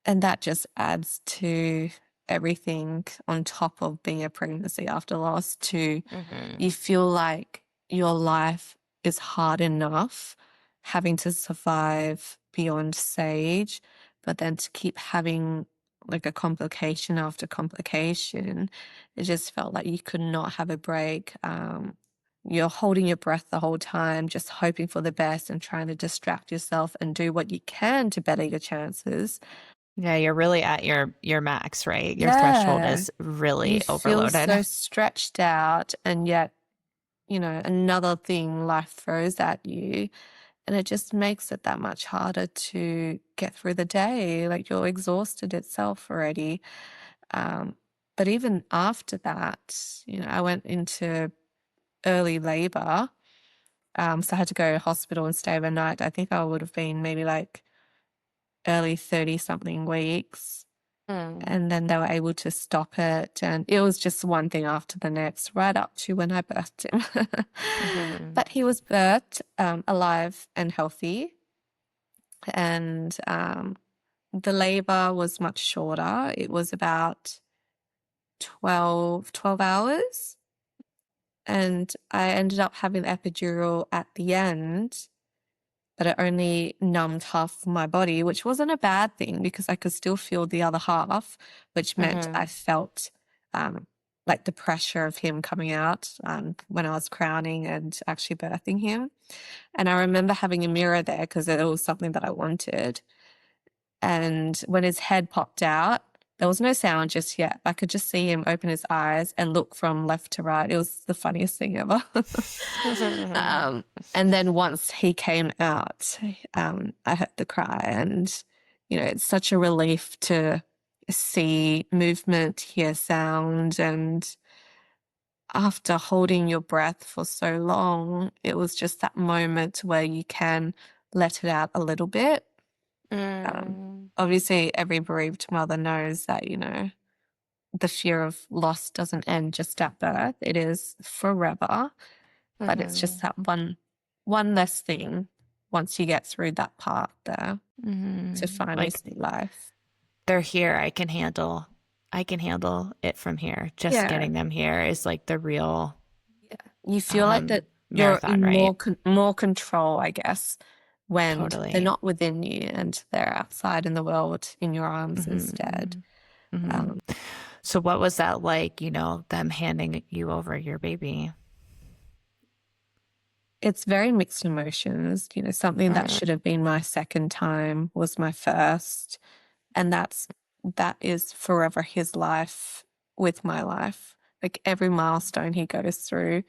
And that just adds to everything on top of being a pregnancy after loss to you feel like your life is hard enough having to survive beyond Sage, but then to keep having like a complication after complication, it just felt like you could not have a break. You're holding your breath the whole time, just hoping for the best and trying to distract yourself and do what you can to better your chances. Yeah, you're really at your max, right? Your threshold Yeah. is really You feel overloaded. so stretched out, and yet, another thing life throws at you, and it just makes it that much harder to get through the day. Like, you're exhausted itself already. But even after that, I went into early labor. So I had to go to hospital and stay overnight. I think I would have been maybe like early 30 something weeks. And then they were able to stop it. And it was just one thing after the next, right up to when I birthed him. But he was birthed alive and healthy. And the labor was much shorter. It was about 12 hours. And I ended up having the epidural at the end, but it only numbed half my body, which wasn't a bad thing because I could still feel the other half, which meant I felt like the pressure of him coming out when I was crowning and actually birthing him. And I remember having a mirror there because it was something that I wanted. And when his head popped out, there was no sound just yet. I could just see him open his eyes and look from left to right. It was the funniest thing ever. And then once he came out, I heard the cry. And, it's such a relief to see movement, hear sound. And after holding your breath for so long, it was just that moment where you can let it out a little bit. Obviously, every bereaved mother knows that, the fear of loss doesn't end just at birth. It is forever. But it's just that one less thing once you get through that part there to finally Like, see life. they're here. I can handle it from here. Just getting them here is like the real You feel like that you're marathon, in right? more control, I guess, when Totally. they're not within you and they're outside in the world in your arms instead. So what was that like, them handing you over your baby? It's very mixed emotions. Something that should have been my second time was my first. And that is forever his life with my life. Like every milestone he goes through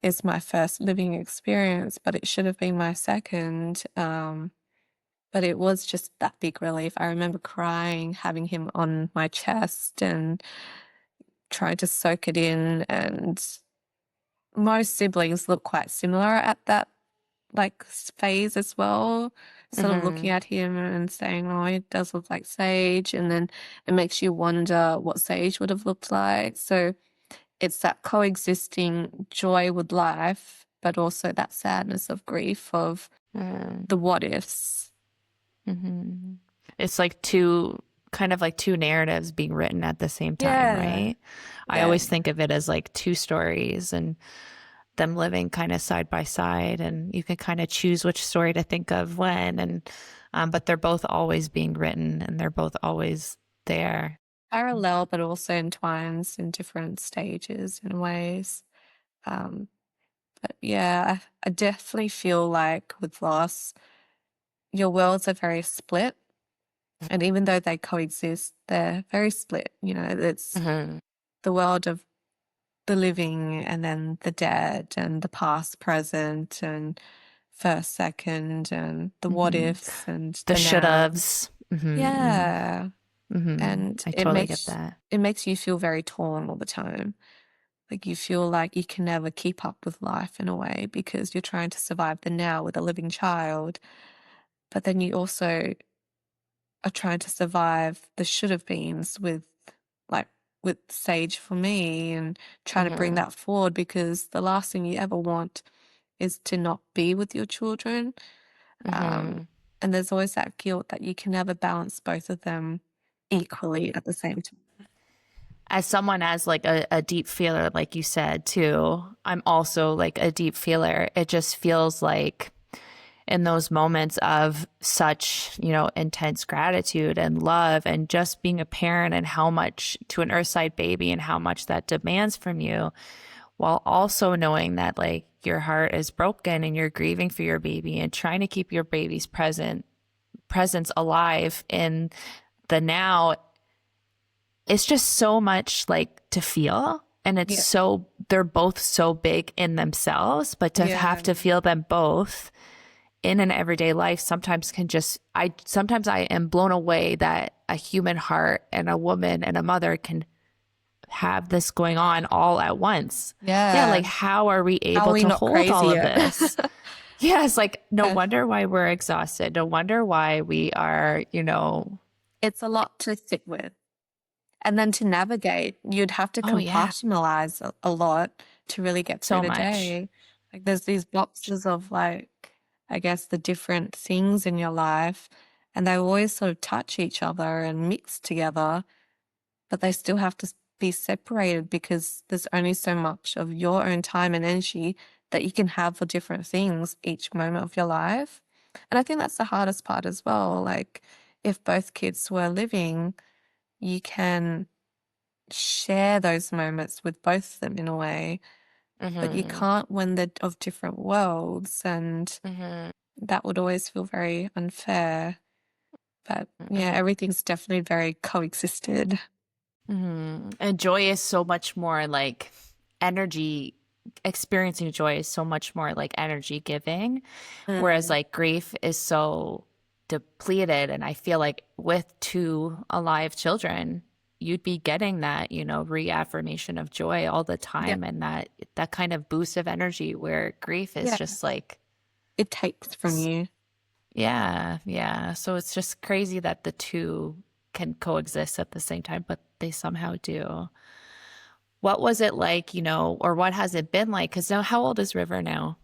is my first living experience, but it should have been my second. But it was just that big relief. I remember crying, having him on my chest and trying to soak it in. And most siblings look quite similar at that phase as well, sort of looking at him and saying, oh, he does look like Sage. And then it makes you wonder what Sage would have looked like. So it's that coexisting joy with life, but also that sadness of grief of the what ifs. It's like two narratives being written at the same time, right? I always think of it as like two stories and them living kind of side by side, and you can kind of choose which story to think of when, and but they're both always being written and they're both always there. Parallel, but also entwines in different stages and ways. But yeah, I definitely feel like with loss, your worlds are very split. And even though they coexist, they're very split. It's the world of the living and then the dead and the past, present, and first, second, and the what ifs and The the should now. haves. Yeah. And I totally get that. It makes you feel very torn all the time. Like you feel like you can never keep up with life in a way because you're trying to survive the now with a living child. But then you also are trying to survive the should have beens with Sage for me and trying to bring that forward because the last thing you ever want is to not be with your children. And there's always that guilt that you can never balance both of them equally at the same time. As someone as like a deep feeler, like you said too, I'm also like a deep feeler. It just feels like in those moments of such, intense gratitude and love and just being a parent and how much to an earthside baby and how much that demands from you, while also knowing that like your heart is broken and you're grieving for your baby and trying to keep your baby's presence alive in the now. It's just so much like to feel, and it's they're both so big in themselves, but to have to feel them both in an everyday life sometimes sometimes I am blown away that a human heart and a woman and a mother can have this going on all at once. Yeah. Like how are we able to hold all of this? Yeah. It's like, no wonder why we're exhausted. No wonder why we are, It's a lot to sit with. And then to navigate, you'd have to compartmentalize a lot to really get through the day. Like there's these boxes of I guess the different things in your life, and they always sort of touch each other and mix together, but they still have to be separated because there's only so much of your own time and energy that you can have for different things each moment of your life. And I think that's the hardest part as well. Like, if both kids were living, you can share those moments with both of them in a way, but you Mm-hmm. can't when they're of different worlds, and Mm-hmm. that would always feel very unfair. But yeah, Mm-hmm. everything's definitely very coexisted. And joy is so much more like energy, experiencing joy is so much more like energy giving, whereas Mm. like grief is so depleted. And I feel like with two alive children, you'd be getting that, reaffirmation of joy all the Yeah, time, and that kind of boost of energy, where grief is yeah, just like, it takes from you. yeah, yeah. So it's just crazy that the two can coexist at the same time, but they somehow do. What was it like, or what has it been like? Because now, how old is River now?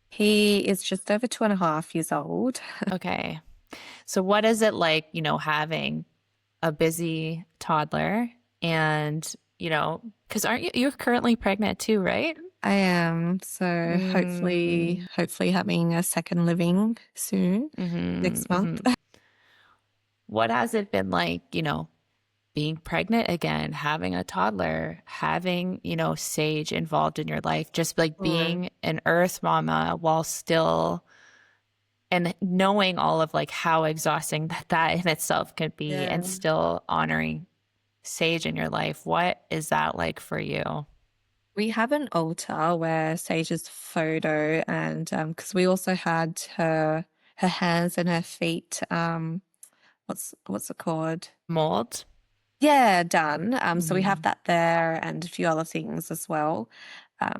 He is just over 2.5 years old. Okay. So what is it like, having a busy toddler and, because aren't you're currently pregnant too, right? I am, so Mm, hopefully having a second living soon, hmm next month. What has it been like, being pregnant again, having a toddler, having, Sage involved in your life, just like Mm. being an earth mama while still and knowing all of like how exhausting that in itself can be and Yeah. still honoring Sage in your life. What is that like for you? We have an altar where Sage's photo, and because we also had her hands and her feet, what's it called? Mold? Yeah, done. So we have Mm-hmm. that there and a few other things as well.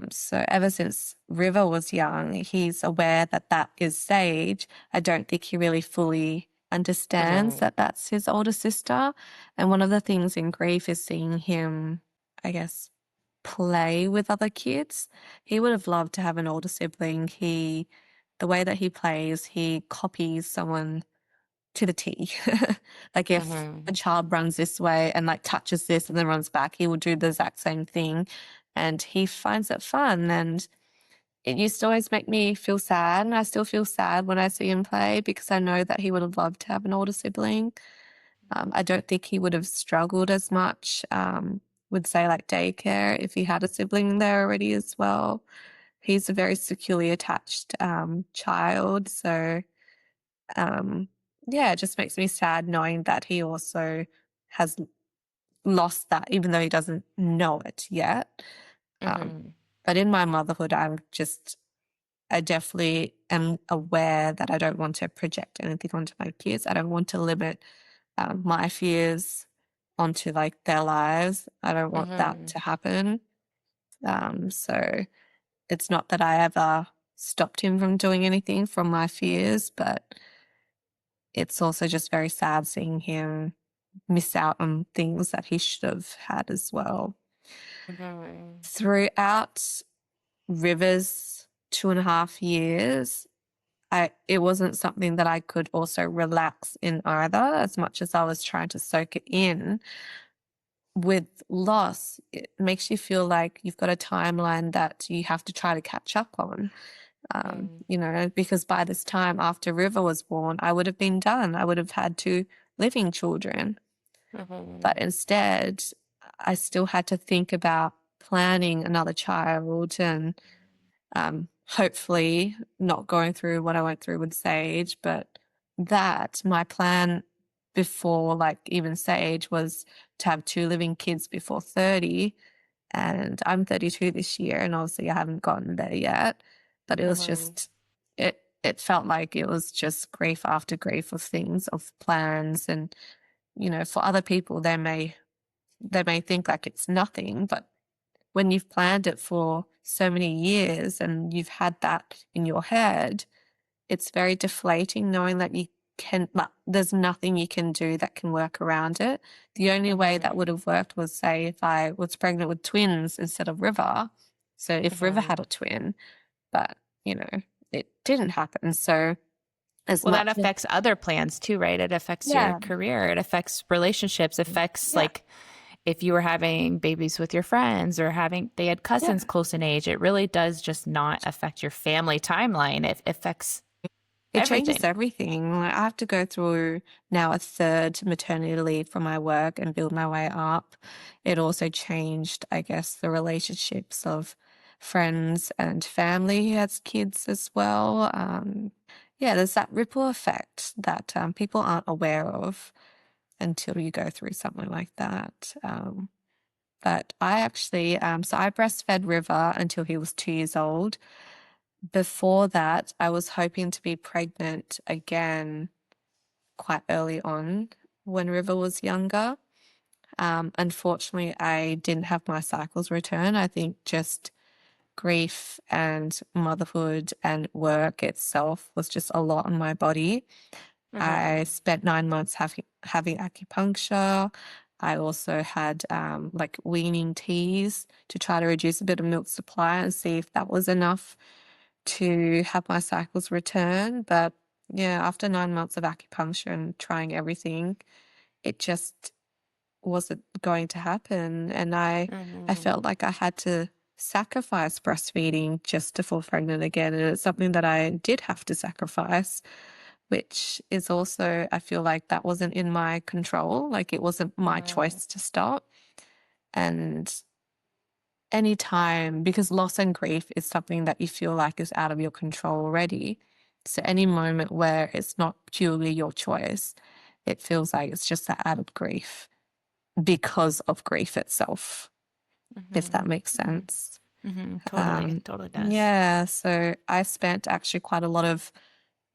So ever since River was young, he's aware that that is Sage. I don't think he really fully understands Mm-hmm. that that's his older sister. And one of the things in grief is seeing him, I guess, play with other kids. He would have loved to have an older sibling. The way that he plays, he copies someone to the T. Like if a Mm-hmm. child runs this way and like touches this and then runs back, he will do the exact same thing. And he finds it fun. And it used to always make me feel sad. And I still feel sad when I see him play because I know that he would have loved to have an older sibling. I don't think he would have struggled as much with, say, like daycare if he had a sibling there already as well. He's a very securely attached child. So um, yeah, it just makes me sad knowing that he also has lost that, even though he doesn't know it yet. Um, Mm-hmm. but in my motherhood, I definitely am aware that I don't want to project anything onto my kids. I don't want to limit my fears onto like their lives. I don't want that Mm-hmm. to happen. So it's not that I ever stopped him from doing anything from my fears, but it's also just very sad seeing him miss out on things that he should have had as well. Mm-hmm. Throughout River's 2.5 years, it wasn't something that I could also relax in either, as much as I was trying to soak it in. With loss, it makes you feel like you've got a timeline that you have to try to catch up on. Because by this time after River was born, I would have been done. I would have had two living children. Mm-hmm. But instead, I still had to think about planning another child and hopefully not going through what I went through with Sage. But that, my plan before, like even Sage, was to have two living kids before 30. And I'm 32 this year, and obviously I haven't gotten there yet. But it was Mm-hmm. just, it felt like it was just grief after grief of things, of plans. And, for other people, they may think like it's nothing, but when you've planned it for so many years and you've had that in your head, it's very deflating knowing that like, there's nothing you can do that can work around it. The only way that would Mm-hmm. have worked was, say, if I was pregnant with twins instead of River. So if River Mm-hmm. had a twin, but it didn't happen. So as Well, that much as, affects other plans too, right? It affects your yeah, career, it affects relationships, affects yeah, like if you were having babies with your friends or they had cousins Yeah. close in age, it really does just not affect your family timeline. It affects It changes everything. everything. Like I have to go through now a third maternity leave from my work and build my way up. It also changed, I guess, the relationships of friends and family who has kids as well. Yeah, there's that ripple effect that people aren't aware of until you go through something like that. But I actually, so I breastfed River until he was 2 years old. Before that, I was hoping to be pregnant again quite early on when River was younger. Unfortunately, I didn't have my cycles return. I think just grief and motherhood and work itself was just a lot on my body. I Mm-hmm. spent 9 months having acupuncture. I also had like weaning teas to try to reduce a bit of milk supply and see if that was enough to have my cycles return. But yeah, after 9 months of acupuncture and trying everything, it just wasn't going to happen. And I Mm-hmm. felt like I had to sacrifice breastfeeding just to fall pregnant again. And it's something that I did have to sacrifice, which is also, I feel like that wasn't in my control. Like it wasn't my Mm-hmm. choice to stop. And anytime, because loss and grief is something that you feel like is out of your control already. So any moment where it's not purely your choice, it feels like it's just that added grief because of grief itself, if that Mm-hmm. makes sense. Mm-hmm. Totally, it totally does. Yeah, so I spent actually quite a lot of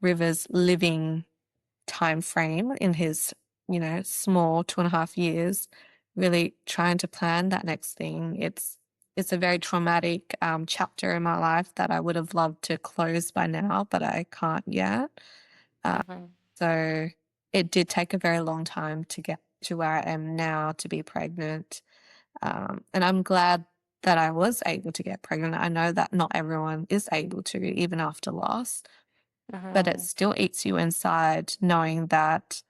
River's living time frame in his, small 2.5 years, really trying to plan that next thing. It's a very traumatic chapter in my life that I would have loved to close by now, but I can't yet. Uh, Mm-hmm. so it did take a very long time to get to where I am now to be pregnant. And I'm glad that I was able to get pregnant. I know that not everyone is able to, even after loss, but it Mm-hmm. still eats you inside knowing that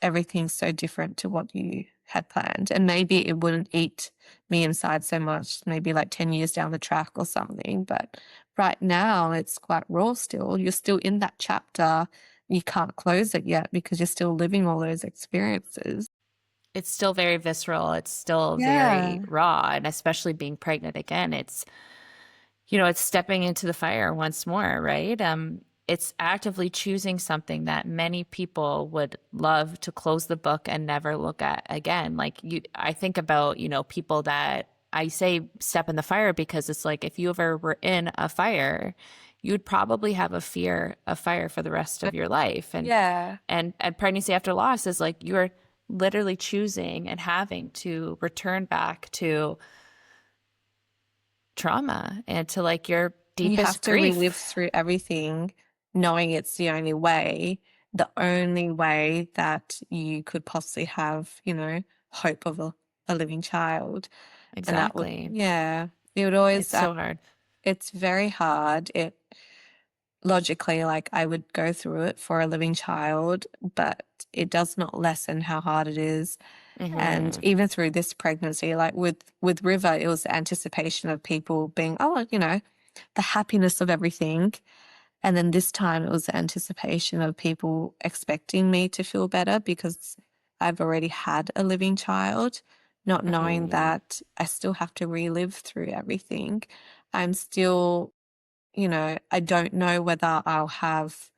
everything's so different to what you had planned. And maybe it wouldn't eat me inside so much, maybe like 10 years down the track or something. But right now, it's quite raw still. You're still in that chapter. You can't close it yet because you're still living all those experiences. It's still very visceral. It's still very Yeah. raw. And especially being pregnant again, it's stepping into the fire once more, right? It's actively choosing something that many people would love to close the book and never look at again. I think about, people that I say step in the fire because it's like if you ever were in a fire, you'd probably have a fear of fire for the rest of your life. And Yeah. and pregnancy after loss is like you're literally choosing and having to return back to trauma and to like your You have deepest to relive grief. through everything knowing it's the only way that you could possibly have, hope of a living child. And that would, Exactly. yeah, it would always, It's so hard. it's very hard. It logically, like I would go through it for a living child, but it does not lessen how hard it is. And Hmm. even through this pregnancy, like with River, it was the anticipation of people being, oh, the happiness of everything. And then this time it was the anticipation of people expecting me to feel better because I've already had a living child, not knowing Hmm. that I still have to relive through everything. I'm still, I don't know whether I'll have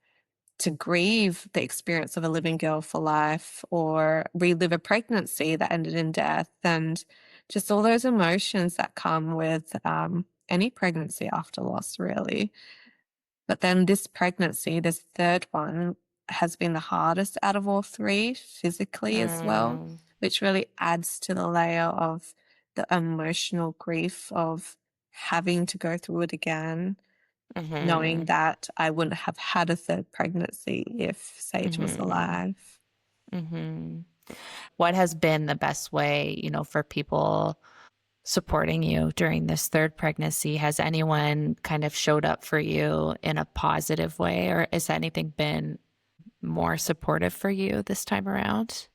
to grieve the experience of a living girl for life or relive a pregnancy that ended in death and just all those emotions that come with any pregnancy after loss, really. But then this pregnancy, this third one, has been the hardest out of all three, physically as well, Hmm. which really adds to the layer of the emotional grief of having to go through it again, knowing Hmm. that I wouldn't have had a third pregnancy if Sage was Hmm. alive. Hmm. What has been the best way, for people supporting you during this third pregnancy? Has anyone kind of showed up for you in a positive way, or has anything been more supportive for you this time around?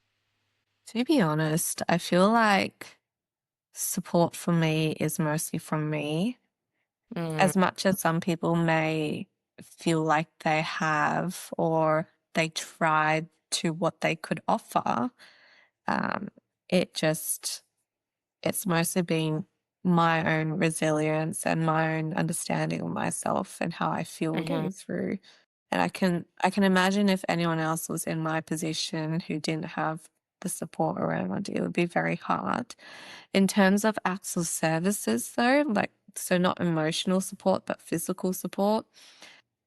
To be honest, I feel like support for me is mostly from me. Mm, As much as some people may feel like they have or they tried to what they could offer, um, it just, it's mostly been my own resilience and my own understanding of myself and how I feel mm-hmm, getting through. And I can imagine if anyone else was in my position who didn't have the support around, it would be very hard. In terms of acts of services though, like so not emotional support but physical support,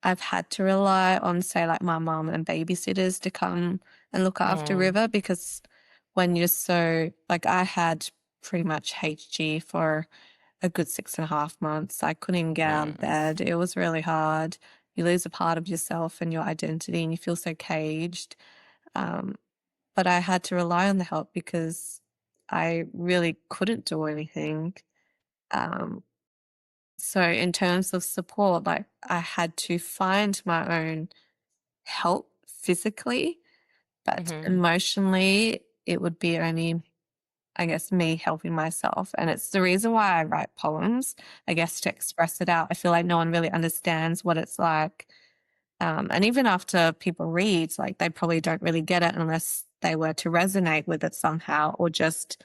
I've had to rely on, say, like my mum and babysitters to come and look after mm, River because when you're so, like, I had pretty much HG for a good 6.5 months. I couldn't even get out of mm, bed. It was really hard. You lose a part of yourself and your identity and you feel so caged. Um, but I had to rely on the help because I really couldn't do anything. Um, so in terms of support, like I had to find my own help physically, but mm-hmm, emotionally, it would be only, I guess, me helping myself. And it's the reason why I write poems, I guess, to express it out. I feel like no one really understands what it's like. And even after people read, like they probably don't really get it unless they were to resonate with it somehow or just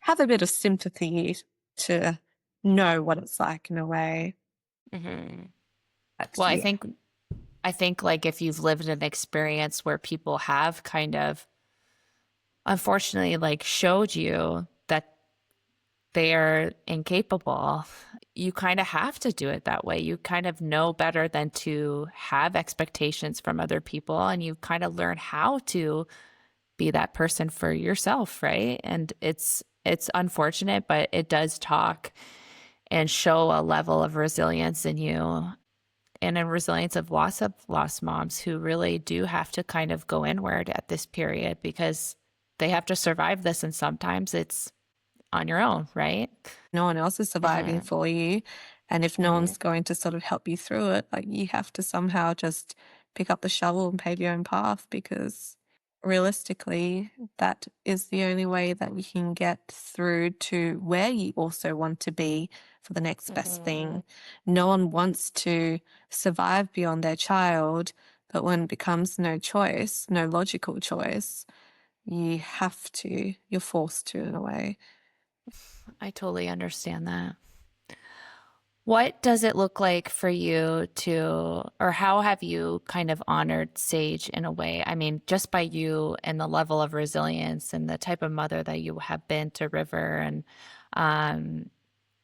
have a bit of sympathy to know what it's like in a way. mm-hmm. But Well, I yeah. think I think like if you've lived an experience where people have kind of unfortunately like showed you that they are incapable, you kind of have to do it that way. You kind of know better than to have expectations from other people, and you kind of learn how to be that person for yourself, right? And it's unfortunate, but it does talk and show a level of resilience in you and a resilience of lost moms who really do have to kind of go inward at this period because they have to survive this, and sometimes it's on your own, right? No one else is surviving Mm-hmm. for you. And if no Mm-hmm. one's going to sort of help you through it, like you have to somehow just pick up the shovel and pave your own path because realistically, that is the only way that you can get through to where you also want to be for the next best Mm-hmm. thing. No one wants to survive beyond their child, but when it becomes no choice, no logical choice, you have to, you're forced to in a way. I totally understand that. What does it look like for you to, or how have you kind of honored Sage in a way? I mean, just by you and the level of resilience and the type of mother that you have been to River and um,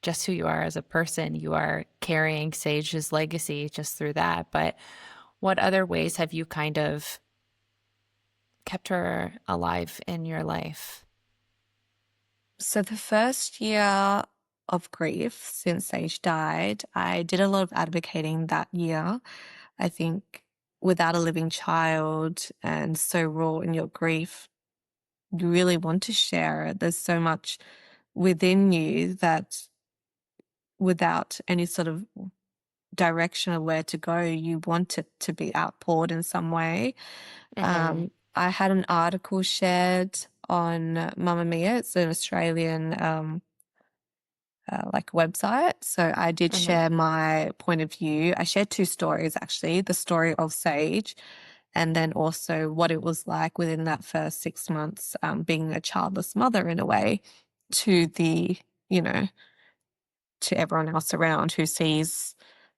just who you are as a person, you are carrying Sage's legacy just through that. But what other ways have you kind of kept her alive in your life? So the first year of grief since Sage died, I did a lot of advocating that year. I think without a living child and so raw in your grief, you really want to share it. There's so much within you that without any sort of direction of where to go, you want it to be outpoured in some way. Mm-hmm. I had an article shared on Mamma Mia. It's an Australian like website. So I did Mm-hmm. share my point of view. I shared two stories actually, the story of Sage and then also what it was like within that first 6 months being a childless mother in a way to the, you know, to everyone else around who sees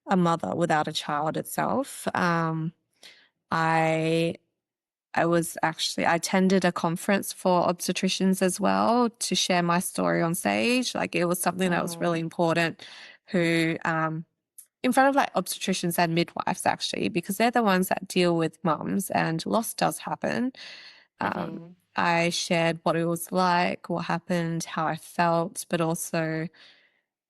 a mother without a child itself. I I attended a conference for obstetricians as well to share my story on stage. Like it was something that was really Mm-hmm. important who, in front of like obstetricians and midwives actually, because they're the ones that deal with mums and loss does happen. Mm-hmm. I shared what it was like, what happened, how I felt, but also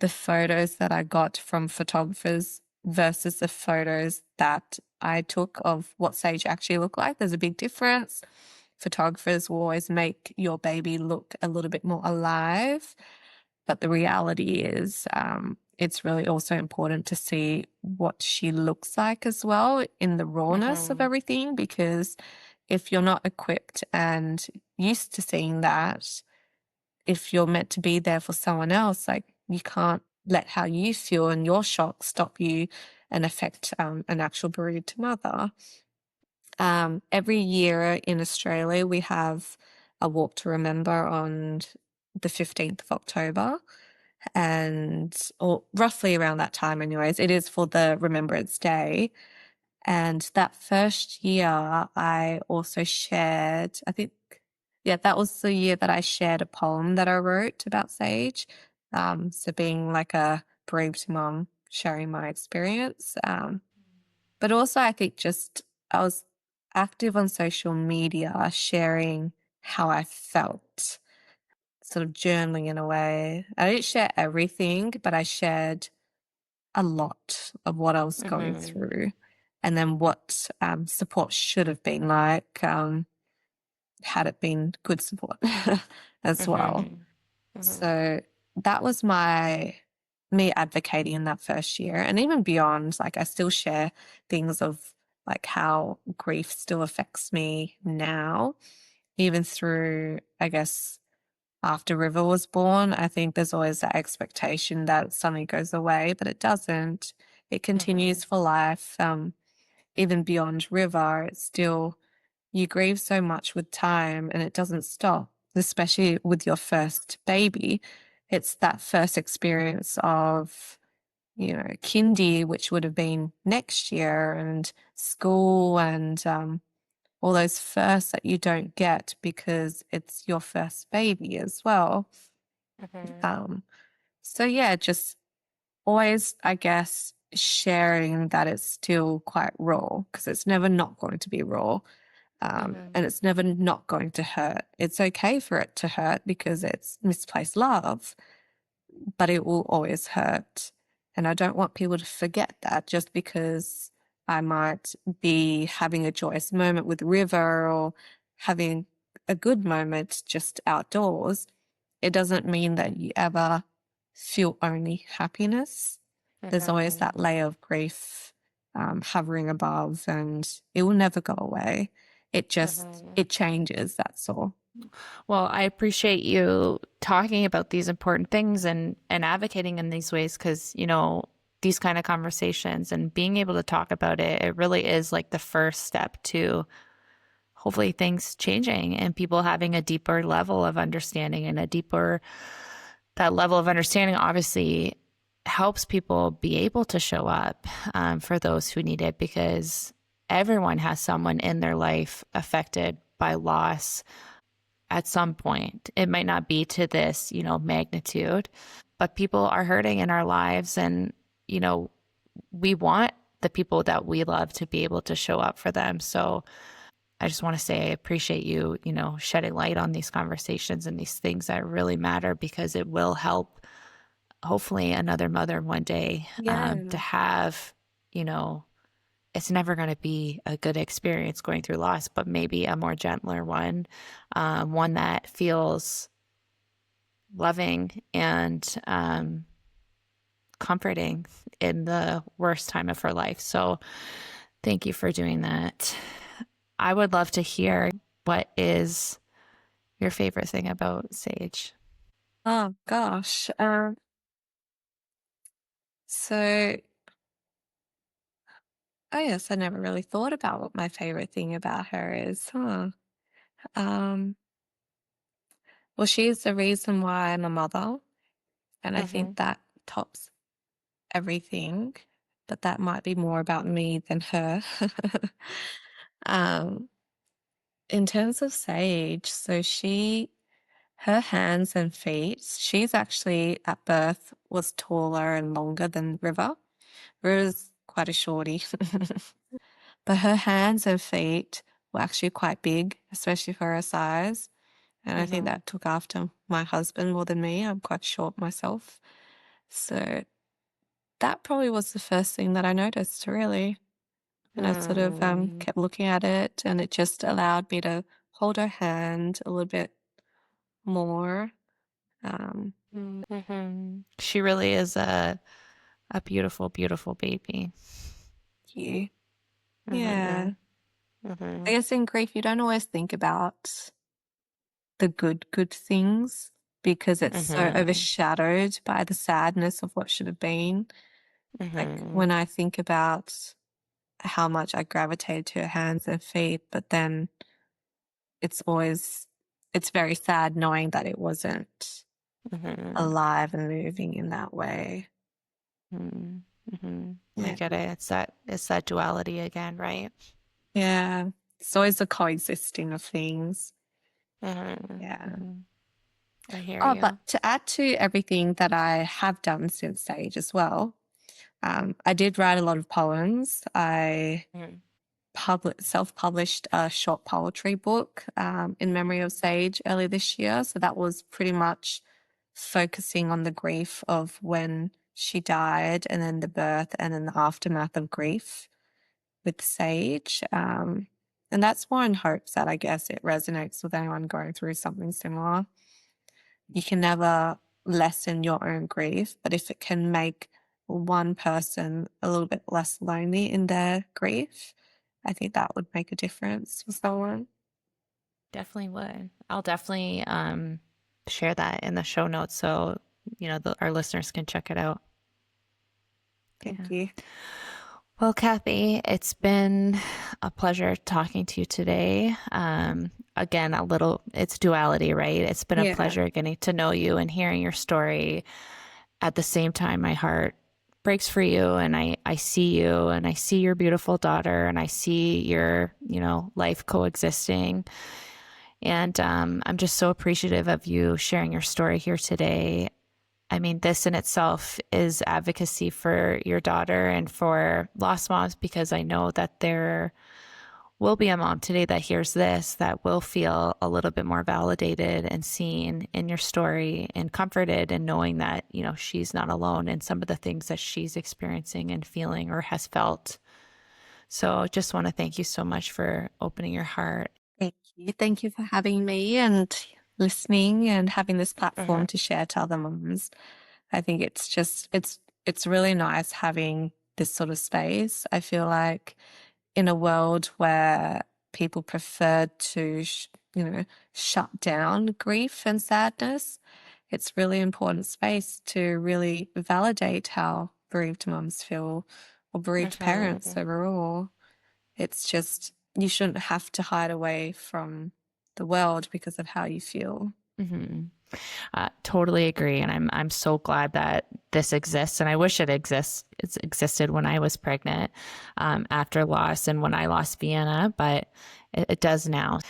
the photos that I got from photographers versus the photos that I took of what Sage actually looked like. There's a big difference. Photographers will always make your baby look a little bit more alive, but the reality is, it's really also important to see what she looks like as well in the rawness of Mm-hmm. everything, because if you're not equipped and used to seeing that, if you're meant to be there for someone else, like you can't let how you feel and your shock stop you and affect an actual bereaved mother. Every year in Australia, we have a walk to remember on the 15th of October, or roughly around that time anyways. It is for the Remembrance Day. And that first year, I also shared, I think, yeah, that was the year that I shared a poem that I wrote about Sage. So being like a bereaved mom, sharing my experience. But also, I think just I was active on social media, sharing how I felt, sort of journaling in a way. I didn't share everything, but I shared a lot of what I was going through, and then what support should have been like, had it been good support as well. So that was me advocating in that first year, and even beyond. Like I still share things of like how grief still affects me now, even through, I guess, after River was born. I think there's always that expectation that something goes away, but it doesn't. It continues for life. Even beyond River, it's still, you grieve so much with time and it doesn't stop, especially with your first baby. It's that first experience of, kindy, which would have been next year, and school, and all those firsts that you don't get because it's your first baby as well. Um, so yeah, just always, I guess, sharing that it's still quite raw, because it's never not going to be raw. And it's never not going to hurt. It's okay for it to hurt because it's misplaced love, but it will always hurt. And I don't want people to forget that just because I might be having a joyous moment with River or having a good moment just outdoors. It doesn't mean that you ever feel only happiness. There's always that layer of grief hovering above, and it will never go away. It changes, that's all. Well, I appreciate you talking about these important things and advocating in these ways because, these kind of conversations and being able to talk about it, it really is like the first step to hopefully things changing and people having a deeper level of understanding and that level of understanding obviously helps people be able to show up for those who need it because everyone has someone in their life affected by loss at some point. It might not be to this, magnitude, but people are hurting in our lives. And, we want the people that we love to be able to show up for them. So I just want to say I appreciate you, shedding light on these conversations and these things that really matter because it will help hopefully another mother one day to have, it's never going to be a good experience going through loss, but maybe a more gentler one, one that feels loving and comforting in the worst time of her life. So thank you for doing that. I would love to hear what is your favorite thing about Sage. Oh gosh. So I guess I never really thought about what my favorite thing about her is, huh? Um, well, she's the reason why I'm a mother, and I think that tops everything, but that might be more about me than her. um, in terms of Sage, so her hands and feet, she's actually at birth was taller and longer than River. River's quite a shorty. But her hands and feet were actually quite big, especially for her size. And I think that took after my husband more than me. I'm quite short myself. So that probably was the first thing that I noticed, really. And I sort of kept looking at it, and it just allowed me to hold her hand a little bit more. Um, She really is a beautiful, beautiful baby. you. Yeah. I guess in grief, you don't always think about the good things because it's so Mm-hmm. overshadowed by the sadness of what should have been. Like Mm-hmm. when I think about how much I gravitated to her hands and feet, but then it's always, it's very sad knowing that it wasn't Mm-hmm. alive and moving in that way. Mm-hmm. Mm-hmm. I Yeah. get it. It's that duality again, right? Yeah. It's always the coexisting of things. Mm-hmm. Yeah. Mm-hmm. I hear Oh, but you. to add to everything that I have done since Sage as well, I did write a lot of poems. I Mm-hmm. self-published a short poetry book in memory of Sage earlier this year. So that was pretty much focusing on the grief of when she died and then the birth and then the aftermath of grief with Sage. And that's more in hopes that I guess it resonates with anyone going through something similar. You can never lessen your own grief, but if it can make one person a little bit less lonely in their grief, I think that would make a difference for someone. Definitely would. I'll definitely share that in the show notes so our listeners can check it out. Thank Yeah. you. Well, Kathy, it's been a pleasure talking to you today. Again, it's duality, right? It's been a Yeah, pleasure getting to know you and hearing your story. At the same time, my heart breaks for you, and I see you, and I see your beautiful daughter, and I see your, life coexisting. And I'm just so appreciative of you sharing your story here today. I mean, this in itself is advocacy for your daughter and for lost moms, because I know that there will be a mom today that hears this that will feel a little bit more validated and seen in your story and comforted in knowing that, she's not alone in some of the things that she's experiencing and feeling or has felt. So just want to thank you so much for opening your heart. thank you. Thank you for having me and listening and having this platform Mhm. to share to other mums. I think it's just it's really nice having this sort of space. I feel like in a world where people prefer to, shut down grief and sadness, it's really important space to really validate how bereaved mums feel or bereaved parents Mhm. overall. It's just, you shouldn't have to hide away from the world because of how you feel. Mhm. Totally agree, and I'm so glad that this exists, and I wish it's existed when I was pregnant, after loss and when I lost Vienna, but it does now.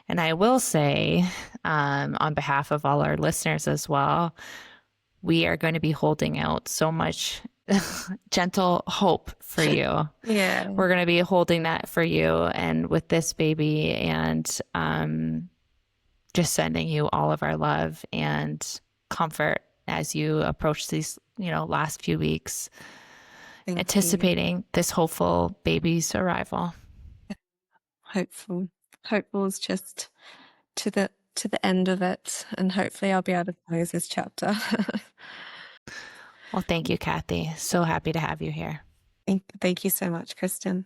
And I will say, on behalf of all our listeners as well, we are going to be holding out so much gentle hope for you. Yeah, We're going to be holding that for you, and with this baby, and just sending you all of our love and comfort as you approach these, last few weeks, thank you. anticipating this hopeful baby's arrival. Hopeful. Hopeful is just to the end of it, and hopefully I'll be able to close this chapter. Well, thank you, Kathy. So happy to have you here. Thank you so much, Kristen.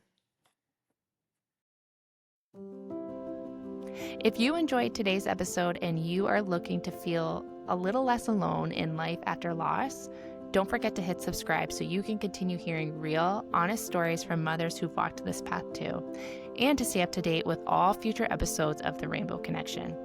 If you enjoyed today's episode and you are looking to feel a little less alone in life after loss, don't forget to hit subscribe so you can continue hearing real, honest stories from mothers who've walked this path too, and to stay up to date with all future episodes of The Rainbow Connection.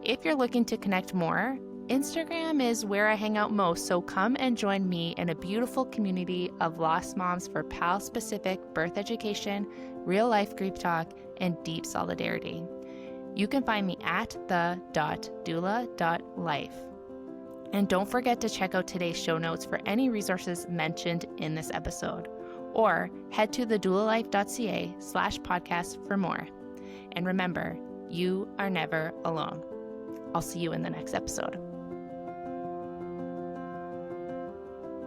If you're looking to connect more, Instagram is where I hang out most, so come and join me in a beautiful community of lost moms for PAL-specific birth education, real-life grief talk, and deep solidarity. You can find me at the.doula.life. And don't forget to check out today's show notes for any resources mentioned in this episode, or head to thedoulalife.ca/podcast for more. And remember, you are never alone. I'll see you in the next episode.